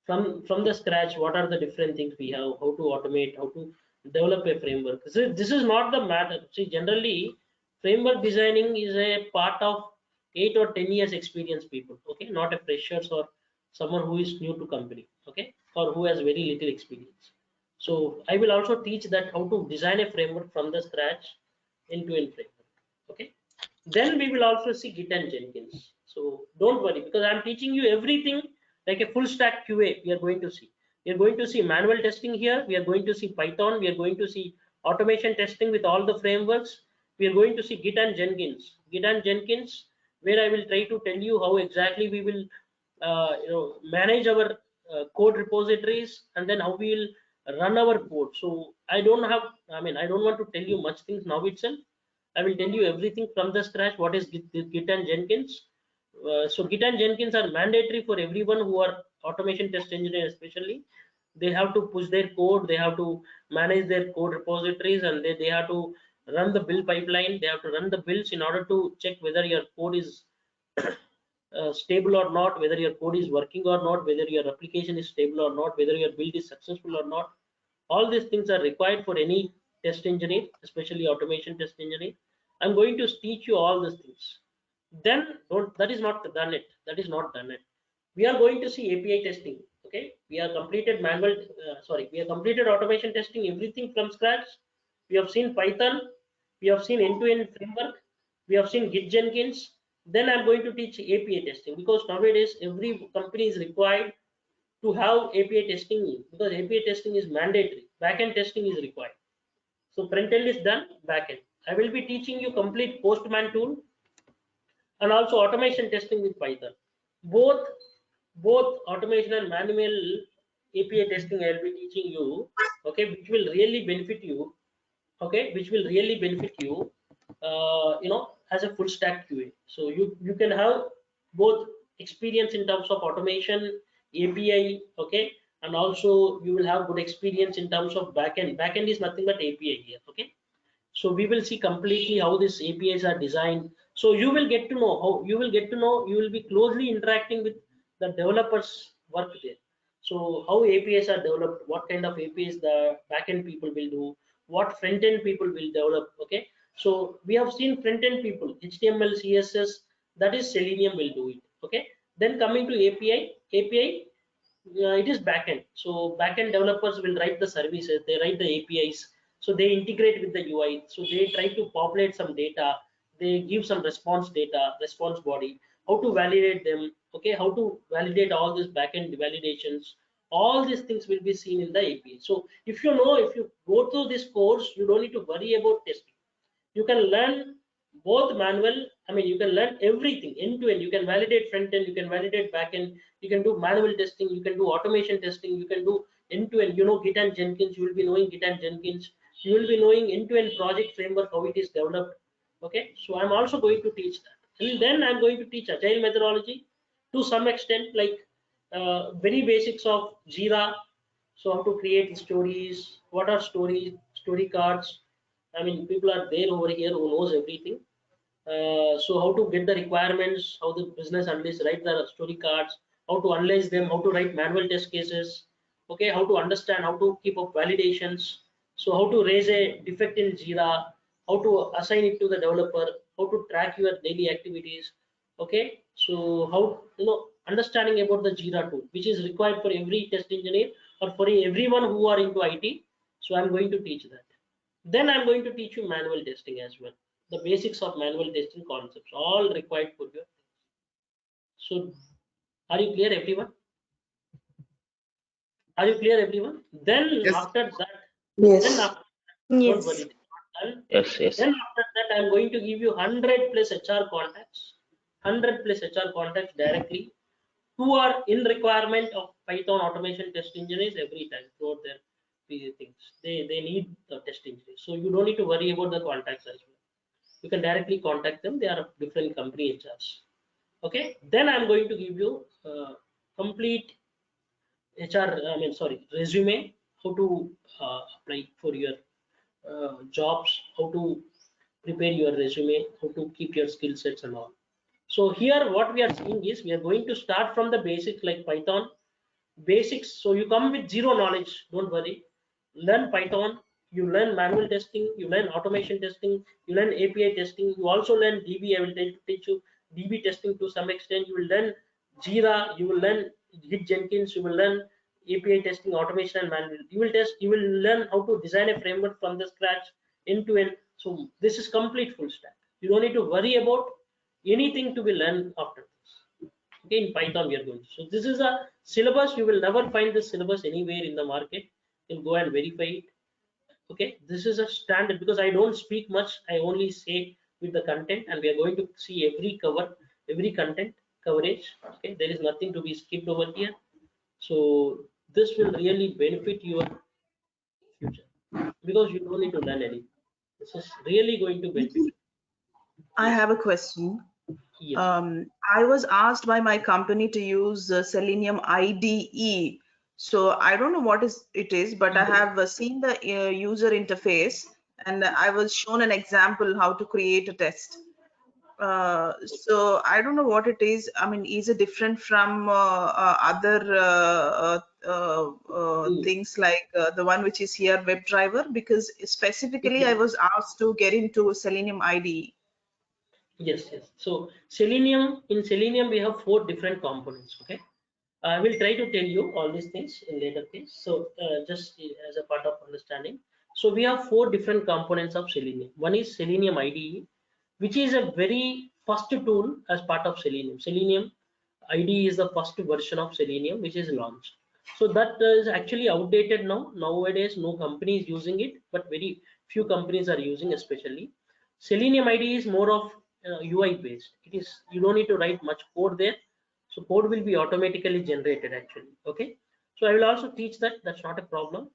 from the scratch, what are the different things we have, how to automate, how to develop a framework. So this is not the matter. See, generally framework designing is a part of 8 or 10 years experience people. Okay, not a freshers or someone who is new to company. Okay, or who has very little experience. So I will also teach that how to design a framework from the scratch, end-to-end framework. Okay, then we will also see Git and Jenkins. So don't worry, because I'm teaching you everything like a full stack QA. We are going to see. We are going to see manual testing here. We are going to see Python. We are going to see automation testing with all the frameworks. We are going to see Git and Jenkins. Git and Jenkins, where I will try to tell you how exactly we will, manage our code repositories, and then how we will run our code. So I don't want to tell you much things now itself. I will tell you everything from the scratch. What is Git and Jenkins? So Git and Jenkins are mandatory for everyone who are automation test engineer, especially. They have to push their code. They have to manage their code repositories, and they have to run the build pipeline. They have to run the builds in order to check whether your code is stable or not, whether your code is working or not, whether your application is stable or not, whether your build is successful or not. All these things are required for any test engineer, especially automation test engineer. I'm going to teach you all these things. Then that is not done it. That is not done it. We are going to see API testing. Okay, we have completed we have completed automation testing, everything from scratch. We have seen Python. We have seen end-to-end framework. We have seen Git Jenkins. Then I'm going to teach API testing, because nowadays every company is required to have API testing, because API testing is mandatory. Backend testing is required. So front end is done, backend. I will be teaching you complete Postman tool and also automation testing with Python. Both automation and manual API testing I will be teaching you. Okay, which will really benefit you. Okay, which will really benefit you. As a full stack QA. So you can have both experience in terms of automation, API. Okay, and also you will have good experience in terms of backend. Backend is nothing but API here. Okay, so we will see completely how these APIs are designed. So you will get to know you will be closely interacting with the developers work there. So how APIs are developed, what kind of APIs the backend people will do, what front end people will develop. Okay, so we have seen front end people, HTML, CSS, that is Selenium will do it. Okay, then coming to API, it is backend. So backend developers will write the services, they write the APIs, so they integrate with the UI. So they try to populate some data, they give some response data, response body. how to validate them, okay, how to validate all these backend validations. All these things will be seen in the API. So if you know, if you go through this course, you don't need to worry about testing. You can learn both manual, I mean, you can learn everything end to end. You can validate front end, you can validate back end, you can do manual testing, you can do automation testing, you can do end to end. You know Git and Jenkins, you will be knowing Git and Jenkins, you will be knowing end to end project framework, how it is developed. Okay, so I'm also going to teach that. And then I'm going to teach agile methodology to some extent, like very basics of Jira. So how to create stories, what are stories, story cards. I mean, people are there over here who knows everything. So how to get the requirements, how the business analysts write the story cards, how to analyze them, how to write manual test cases, okay, how to understand, how to keep up validations. So how to raise a defect in Jira, how to assign it to the developer, how to track your daily activities, okay. So how, understanding about the Jira tool, which is required for every test engineer or for everyone who are into IT. So I'm going to teach that. Then I'm going to teach you manual testing as well. The basics of manual testing concepts, all required for your. So are you clear, everyone? Are you clear, everyone? Then Yes. after that, Yes. then after don't worry, Yes. it's not done. Yes, yes. Then after that, I'm going to give you 100 plus HR contacts, 100 plus HR contacts directly, who are in requirement of Python automation test engineers every time throughout their things. They need the test engineers. So you don't need to worry about the contacts as well. You can directly contact them. They are different company HRs. Okay. Then I'm going to give you complete HR. I mean, sorry, resume. How to apply for your jobs. How to prepare your resume. How to keep your skill sets and all. So here, what we are seeing is we are going to start from the basics like Python basics. So you come with zero knowledge, don't worry. Learn Python, you learn manual testing, you learn automation testing, you learn API testing, you also learn DB. I will teach you DB testing to some extent. You will learn Jira, you will learn Git Jenkins, you will learn API testing, automation and manual. You will learn how to design a framework from the scratch end to end. So this is complete full stack. You don't need to worry about anything to be learned after this. Okay, in Python we are going to. So this is a syllabus. You will never find this syllabus anywhere in the market. You can go and verify it. Okay, this is a standard because I don't speak much. I only say with the content, and we are going to see every content coverage. Okay, there is nothing to be skipped over here. So this will really benefit your future because you don't need to learn anything. This is really going to benefit you. I Yes. have a question. Yes. I was asked by my company to use Selenium IDE. So I don't know what it is, but I have seen the user interface, and I was shown an example how to create a test. So I don't know what it is. I mean, is it different from other things like the one which is here, WebDriver? Because specifically I was asked to get into Selenium IDE. Yes, yes. So Selenium, in Selenium we have 4 different components. Okay, I will try to tell you all these things in later case. So just as a part of understanding. So we have 4 different components of Selenium. One is Selenium IDE, which is a very first tool as part of Selenium. Selenium IDE is the first version of Selenium which is launched. So that is actually outdated now. Nowadays, no company is using it, but very few companies are using, especially. Selenium IDE is more of UI based. It is, you don't need to write much code there. So code will be automatically generated actually. Okay. So I will also teach that. That's not a problem.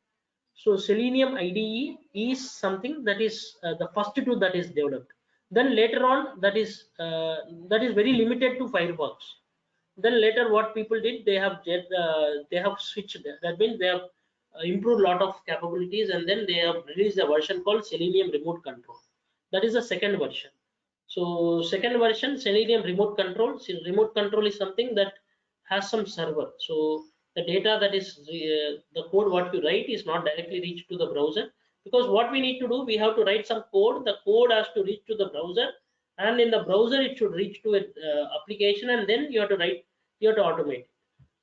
So Selenium IDE is something that is the first tool that is developed. Then later on, that is very limited to Firefox. Then later, what people did, they have switched. That means they have improved a lot of capabilities, and then they have released a version called Selenium Remote Control. That is the second version. So second version, Selenium Remote Control. Remote control is something that has some server. So the data that is the code what you write is not directly reached to the browser, because what we need to do, we have to write some code. The code has to reach to the browser, and in the browser it should reach to an application, and then you have to write, you have to automate.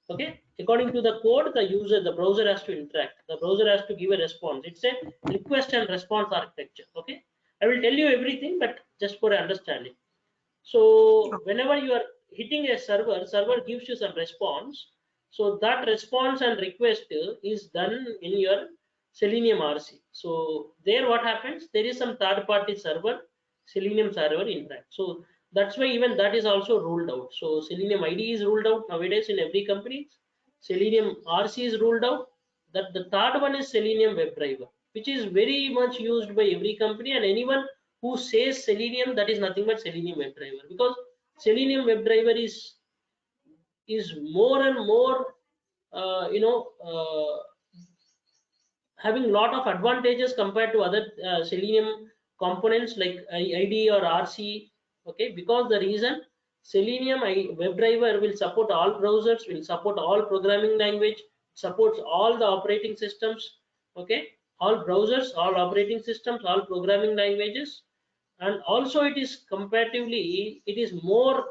Okay, according to the code, the browser has to interact. The browser has to give a response. It's a request and response architecture. Okay, I will tell you everything, but just for understanding. So whenever you are hitting a server gives you some response. So that response and request is done in your Selenium RC. So there what happens, there is some third party server, Selenium server interact. So that's why even that is also ruled out. So Selenium ID is ruled out nowadays in every company. Selenium RC is ruled out. That the third one is Selenium WebDriver, which is very much used by every company, and anyone who says Selenium, that is nothing but Selenium WebDriver, because Selenium WebDriver is more and more having a lot of advantages compared to other Selenium components like ID or RC. Okay, because the reason Selenium WebDriver will support all browsers, will support all programming language, supports all the operating systems. Okay, all browsers, all operating systems, all programming languages, and also it is comparatively, it is more,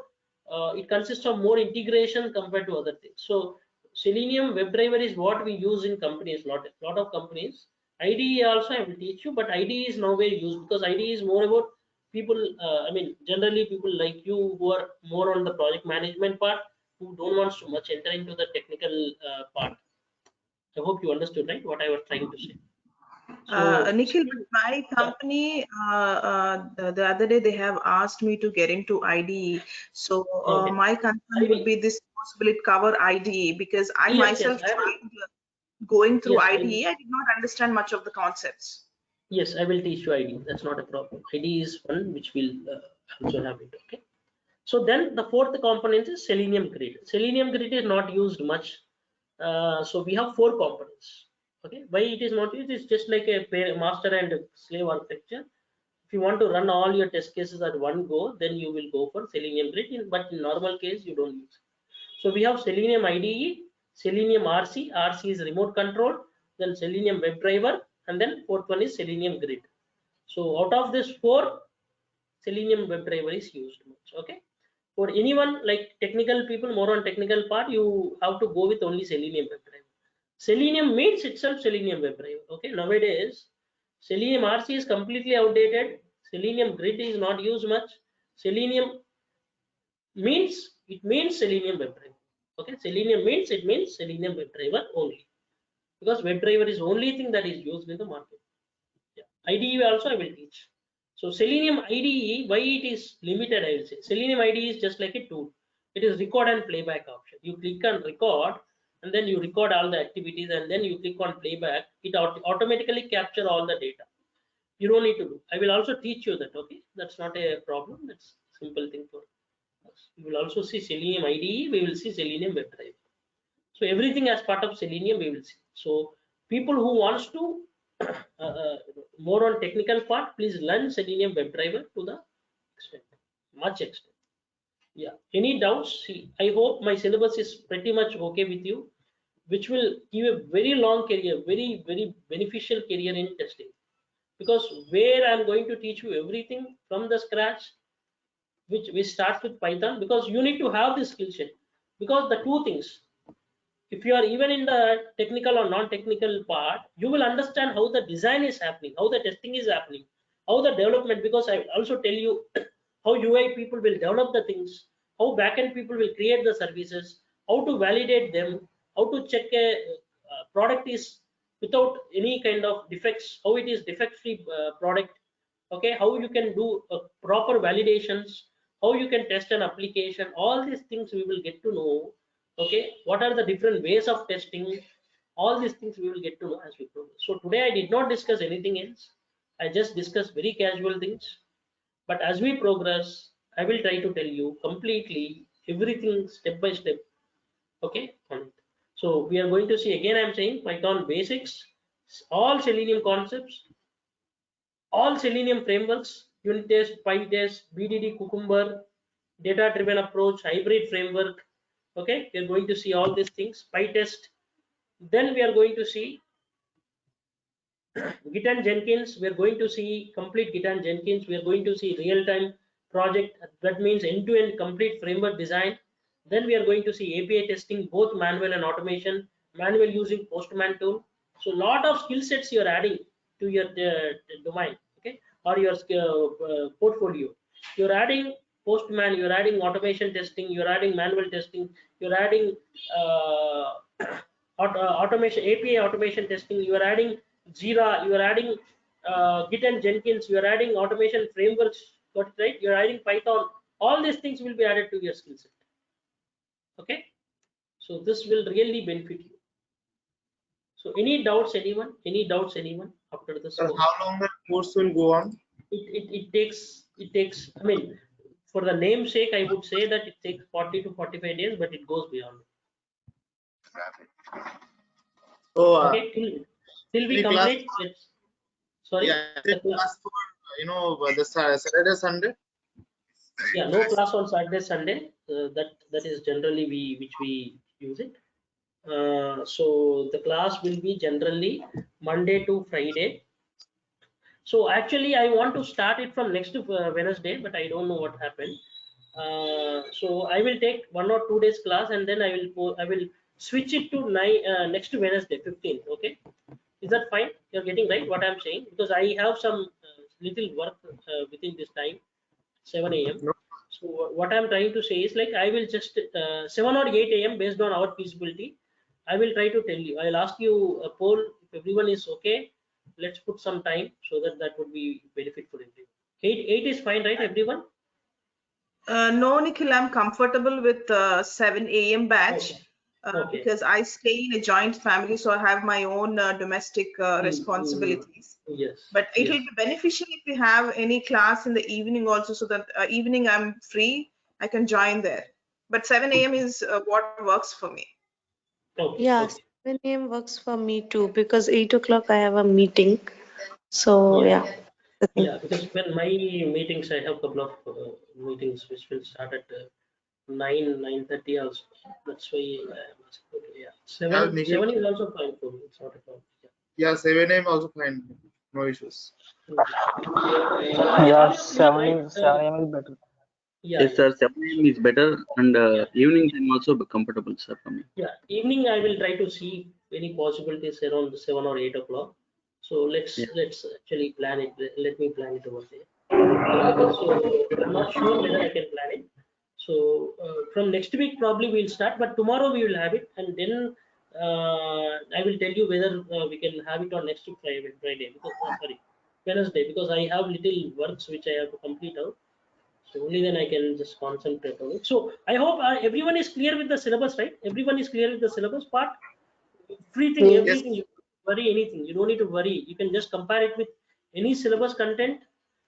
it consists of more integration compared to other things. So Selenium WebDriver is what we use in companies, lot of companies. IDE also I will teach you, but IDE is nowhere used because IDE is more about people, I mean generally people like you who are more on the project management part, who don't want so much enter into the technical part. I hope you understood, right, what I was trying to say. So Nikhil, with my company, the other day they have asked me to get into IDE. So okay. my concern would be this possible it cover IDE, because I myself tried going through IDE. I did not understand much of the concepts. Yes, I will teach you IDE. That's not a problem. IDE is one which will also have it. Okay. So then the fourth component is Selenium Grid. Selenium Grid is not used much. So we have 4 components. Okay. Why it is not used? It's just like a master and slave architecture. If you want to run all your test cases at one go, then you will go for Selenium Grid. But in normal case, you don't use it. So we have Selenium IDE, Selenium RC. RC is remote control. Then Selenium WebDriver, and then fourth one is Selenium Grid. So out of this 4, Selenium WebDriver is used much. Okay. For anyone like technical people, more on technical part, you have to go with only Selenium WebDriver. Selenium means itself Selenium WebDriver. Okay. Nowadays, Selenium RC is completely outdated. Selenium Grid is not used much. Selenium means Selenium WebDriver. Okay. Selenium means Selenium WebDriver only, because WebDriver is only thing that is used in the market. Yeah. IDE also I will teach. So Selenium IDE, why it is limited, I will say. Selenium IDE is just like a tool. It is record and playback option. You click on record, and then you record all the activities, and then you click on playback. It automatically capture all the data. You don't need to do. I will also teach you that. Okay, that's not a problem. That's a simple thing for us. You will also see Selenium IDE. We will see Selenium WebDriver. So everything as part of Selenium we will see. So people who wants to more on technical part, please learn Selenium WebDriver to the extent, much extent. Yeah. Any doubts? See, I hope my syllabus is pretty much okay with you, which will give a very long career, very beneficial career in testing. Because where I'm going to teach you everything from the scratch, which we start with Python, because you need to have this skill set. Because the 2 things, if you are even in the technical or non-technical part, you will understand how the design is happening, how the testing is happening, how the development, because I will also tell you how UI people will develop the things, how backend people will create the services, how to validate them, how to check a product is without any kind of defects, how it is defect-free product. Okay, how you can do proper validations, how you can test an application, all these things we will get to know. Okay, what are the different ways of testing, all these things we will get to know as we progress. So today I did not discuss anything else. I just discussed very casual things, but as we progress I will try to tell you completely everything step by step. Okay, on it. So we are going to see, again I'm saying, Python basics, all Selenium concepts, all Selenium frameworks, unit test, PyTest, BDD, Cucumber, data driven approach, hybrid framework. Okay, we are going to see all these things, PyTest. Then we are going to see Git and Jenkins. We are going to see complete Git and Jenkins. We are going to see real-time project, that means end-to-end complete framework design. Then we are going to see API testing, both manual and automation, manual using Postman tool. So lot of skill sets you are adding to your domain, okay, or your portfolio. You're adding Postman, you're adding automation testing, you're adding manual testing, you're adding automation, API automation testing, you are adding Jira, you are adding Git and Jenkins, you are adding automation frameworks, got it right? You're adding Python. All these things will be added to your skill set. Okay, so this will really benefit you. So any doubts, anyone? Any doubts, anyone after this Sir, course? how long the course will go on? It takes. I mean, for the namesake, I would say that it takes 40 to 45 days, but it goes beyond. So Okay, till we any class? complete. Let's. Sorry. Yeah, is it class for the Saturday, Sunday? Yeah, no class on Saturday, Sunday. That is generally which we use it. So the class will be generally Monday to Friday. So actually, I want to start it from next Wednesday, but I don't know what happened. So I will take 1 or 2 days class, and then I will switch it to next Wednesday, 15th. Okay, is that fine? You're getting right what I'm saying, because I have some little work within this time, 7 a.m. No. So what I'm trying to say is, like, I will just 7 or 8 a.m. based on our feasibility. I will try to tell you. I'll ask you a poll if everyone is okay. Let's put some time so that would be benefit for everyone. 8 is fine, right, everyone? No, Nikhil, I'm comfortable with 7 a.m. batch. Okay. Okay. Because I stay in a joint family, so I have my own domestic responsibilities. Yes. But it will Yes. be beneficial if we have any class in the evening also, so that evening I'm free, I can join there. But 7 a.m. is what works for me. Okay. Yeah, Okay. 7 a.m. works for me too, because 8 o'clock I have a meeting. So Yeah. yeah, the thing. Yeah, because when my meetings, I have a couple of meetings which will start at 9:30 also. That's why I'm asking. Okay, yeah. Yeah, Nikhil. 7 is also fine for me. It's not a problem. Yeah, 7 a.m. also fine. No issues. Yeah, All your clear, 7 right? 7 a.m. is better. Yeah, Yes, sir. 7 a.m. is better, and evening time also be comfortable, sir, for me. yeah. Evening, I will try to see any possibilities around 7 or 8 o'clock. So let's Yeah. actually plan it. Let me plan it over there. So I'm not sure whether I can plan it. So from next week probably we'll start, but tomorrow we will have it, and then I will tell you whether we can have it on next week Friday, because sorry, Wednesday, because I have little works which I have to complete out. So only then I can just concentrate on it. So I hope everyone is clear with the syllabus, right? Everyone is clear with the syllabus part. Everything, Yes. everything. You don't worry anything. You don't need to worry. You can just compare it with any syllabus content,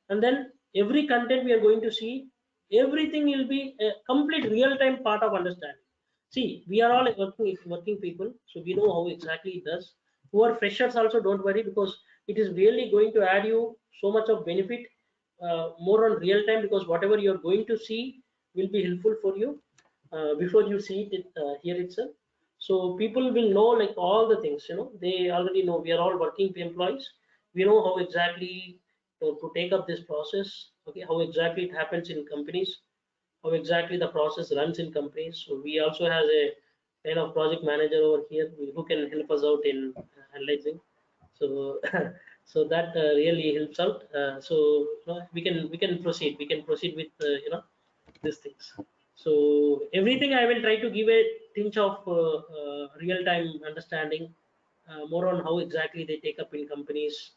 and then every content we are going to see, everything will be a complete real-time part of understanding. See, we are all working people, so we know how exactly it does. Who are freshers also, don't worry, because it is really going to add you so much of benefit, more on real time, because whatever you are going to see will be helpful for you before you see it here itself. So people will know, like, all the things, they already know. We are all working employees. We know how exactly to take up this process. Okay, how exactly it happens in companies, how exactly the process runs in companies. So we also has a kind of project manager over here who can help us out in analyzing. So so that really helps out. So we can proceed. We can proceed with these things. So everything I will try to give a tinge of real-time understanding, more on how exactly they take up in companies,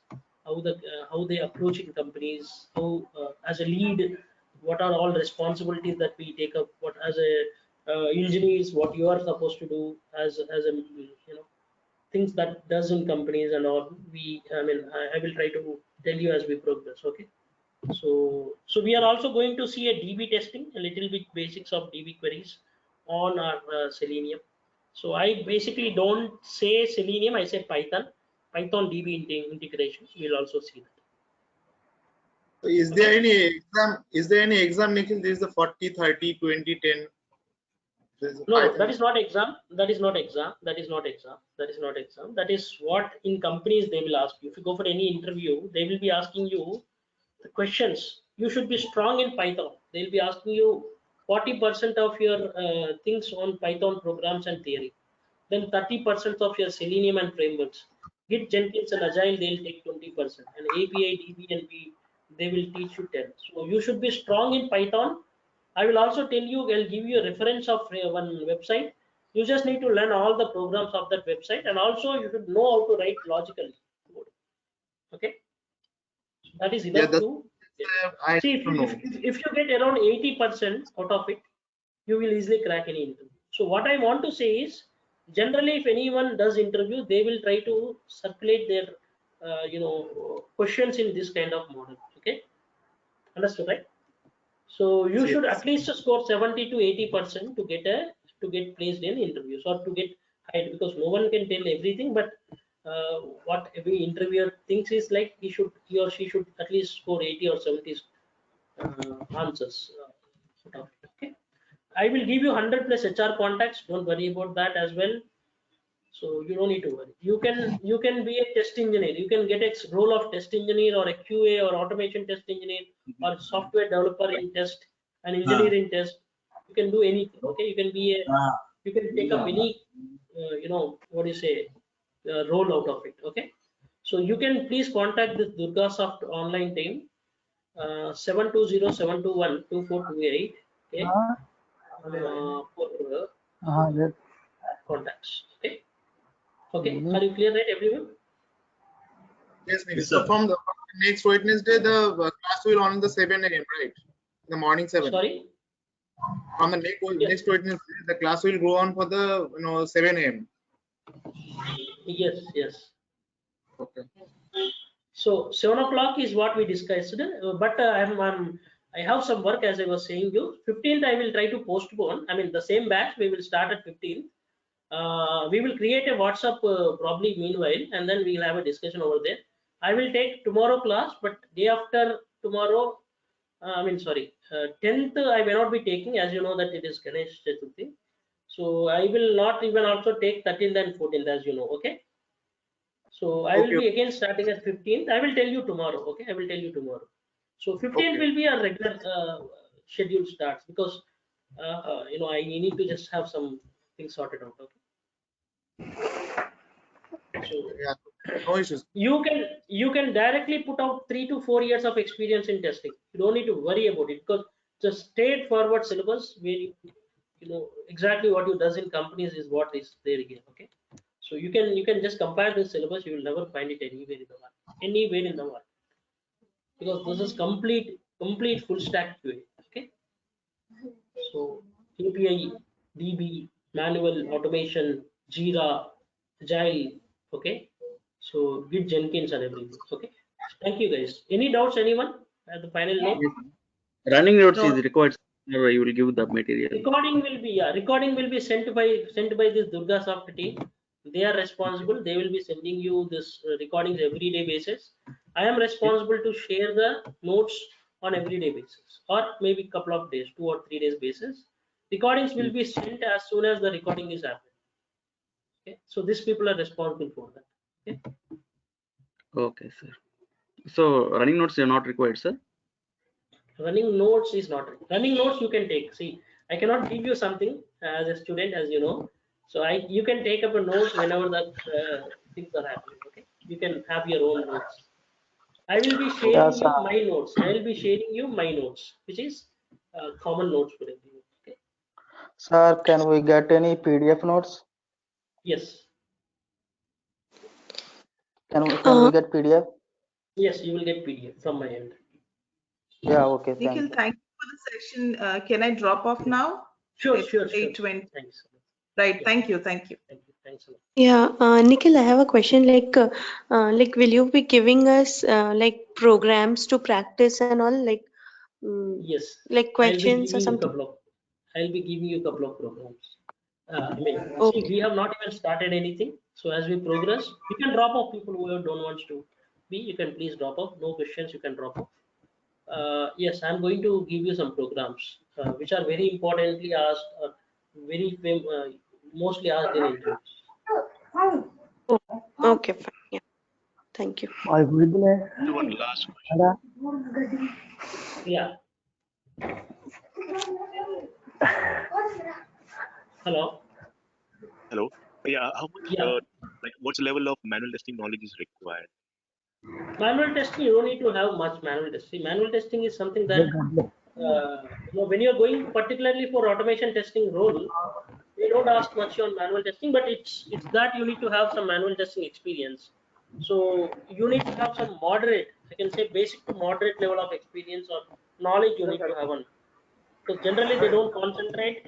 how they approach in companies, how as a lead, what are all responsibilities that we take up, what as a engineers, what you are supposed to do as a things that does in companies and all. I will try to tell you as we progress. Okay. So we are also going to see a DB testing, a little bit basics of DB queries on our Selenium. So I basically don't say Selenium, I say Python DB integration. We'll also see that. Is there any exam? Is there any exam, Nikhil? This is the 40, 30, 20, 10. No, that is not exam. That is not exam. That is not exam. That is not exam. That is what in companies they will ask you. If you go for any interview, they will be asking you the questions. You should be strong in Python. They'll be asking you 40% of your things on Python programs and theory. Then 30% of your Selenium and frameworks. Git, Jenkins, and Agile, they'll take 20%. And API, DB, and B, they will teach you 10. So you should be strong in Python, I will also tell you, I'll give you a reference of one website. You just need to learn all the programs of that website, and also you should know how to write logically. Okay, that is Yeah, enough that's to I see. don't know. If you get around 80% out of it, you will easily crack any interview. So what I want to say is, generally, if anyone does interview, they will try to circulate their questions in this kind of model. Okay, understood, right? So you should Yes. at least score 70 to 80% to get placed in interviews or to get hired, because no one can tell everything. But what every interviewer thinks is like he or she should at least score 80 or 70 answers. Okay, I will give you 100 plus HR contacts. Don't worry about that as well. So you don't need to worry. You can be a test engineer. You can get a role of test engineer or a QA or automation test engineer or software developer in test and engineer in test. You can do anything. Okay, you can take up any what do you say role out of it. Okay, so you can please contact this DURGASOFT online team 720-721-2428. Okay, for Yes. contacts. Okay, are you clear, right, everyone? Yes, Nikhil. So from the next Wednesday, the class will on the 7 a.m. right? The morning 7. Sorry. From the next Wednesday, the class will go on for the 7 a.m. Yes. Okay. So 7 o'clock is what we discussed, but I have some work, as I was saying you. 15th I will try to postpone. I mean, the same batch we will start at 15th. We will create a WhatsApp probably meanwhile, and then we will have a discussion over there. I will take tomorrow class, but day after tomorrow, 10th I may not be taking, as you know that it is Ganesh Chaturthi. So I will not even also take 13th and 14th, as you know. Okay. So I will be again starting at 15th. I will tell you tomorrow. Okay, I will tell you tomorrow. So 15th will be a regular schedule starts, because I need to just have some things sorted out. Okay. So Yeah, no issues. you can directly put out 3 to 4 years of experience in testing. You don't need to worry about it, because it's a straightforward syllabus where you know exactly what you does in companies is what is there again. Okay. So you can just compare this syllabus. You will never find it anywhere in the world, because this is complete full stack QA. Okay. So API, DB, manual automation, Jira, Agile. Okay. So Git, Jenkins, and everything. Okay. Thank you, guys. Any doubts, anyone at the final note? Running notes No. is required. Or you will give the material. Recording will be sent by this DURGASOFT team. They are responsible. They will be sending you this recordings everyday basis. I am responsible to share the notes on everyday basis, or maybe couple of days, 2 or 3 days basis. Recordings will be sent as soon as the recording is happening. Okay, so these people are responsible for that. Okay. Okay, sir. So running notes are not required, sir. Running notes is not running notes. You can take. See, I cannot give you something as a student, as you know. So you can take up a note whenever the things are happening. Okay, you can have your own notes. I will be sharing Yes, you my notes. I will be sharing you my notes, which is common notes for everyone. Okay. sir, can we get any PDF notes? Yes. Can we get PDF? Yes, you will get PDF from my end. Yeah, okay, thank Nikhil, you. thank you for the session. Can I drop off now? Sure. It's 8:20. Thanks. Right. Yeah. Thank you. Thanks a lot. Yeah, Nikhil, I have a question. Will you be giving us like programs to practice and all, like Yes. like questions or something? I'll be giving you a couple of programs. See, Okay. we have not even started anything. So as we progress, you can drop off. People who don't want to be, you can please drop off. No questions, you can drop off. Yes, I'm going to give you some programs which are very importantly asked, or mostly asked in interviews. Oh, okay, fine. Yeah. Thank you. One last question. Yeah. Hello. Hello. Yeah. How much? Yeah. What's the level of manual testing knowledge is required? Manual testing, you don't need to have much manual testing. Manual testing is something that when you're going particularly for automation testing role, they don't ask much on manual testing, but it's that you need to have some manual testing experience. So you need to have some moderate, I can say basic to moderate level of experience or knowledge you need to have on. So generally they don't concentrate.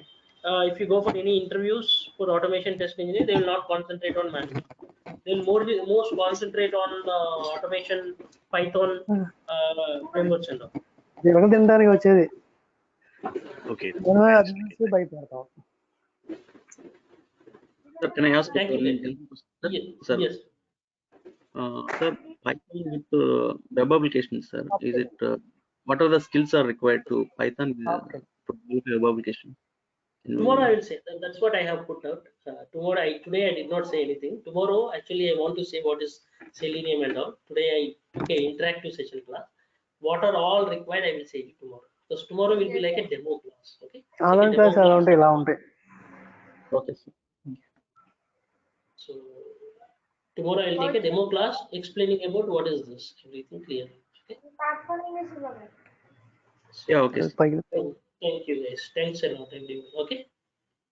If you go for any interviews for automation test engineer, they will not concentrate on manual. They'll most concentrate on automation, Python frameworks and all. Jagan తినడానికి వచ్చేది Okay. మనం Thanks, అది Nikhil. చూసి భయపడతాం. Sir, can I ask Thank you. sir? Yes. Sir, Yes. Sir, Python with web applications, sir. Is it what are the skills are required to Python to build web application? Tomorrow I will say that's what I have put out. Today I did not say anything. Tomorrow actually I want to say what is Selenium and all. Today I took a interactive session class. What are all required I will say it tomorrow. Because tomorrow will be like a demo class. Okay. Online class ఎలా ఉంటాయి ఇలా ఉంటాయి. Okay, sir. So tomorrow I will take a demo class explaining about what is this, everything clear. Okay. Yeah, okay. Sir. పైకి Thank you guys. Thanks a lot everyone. Okay.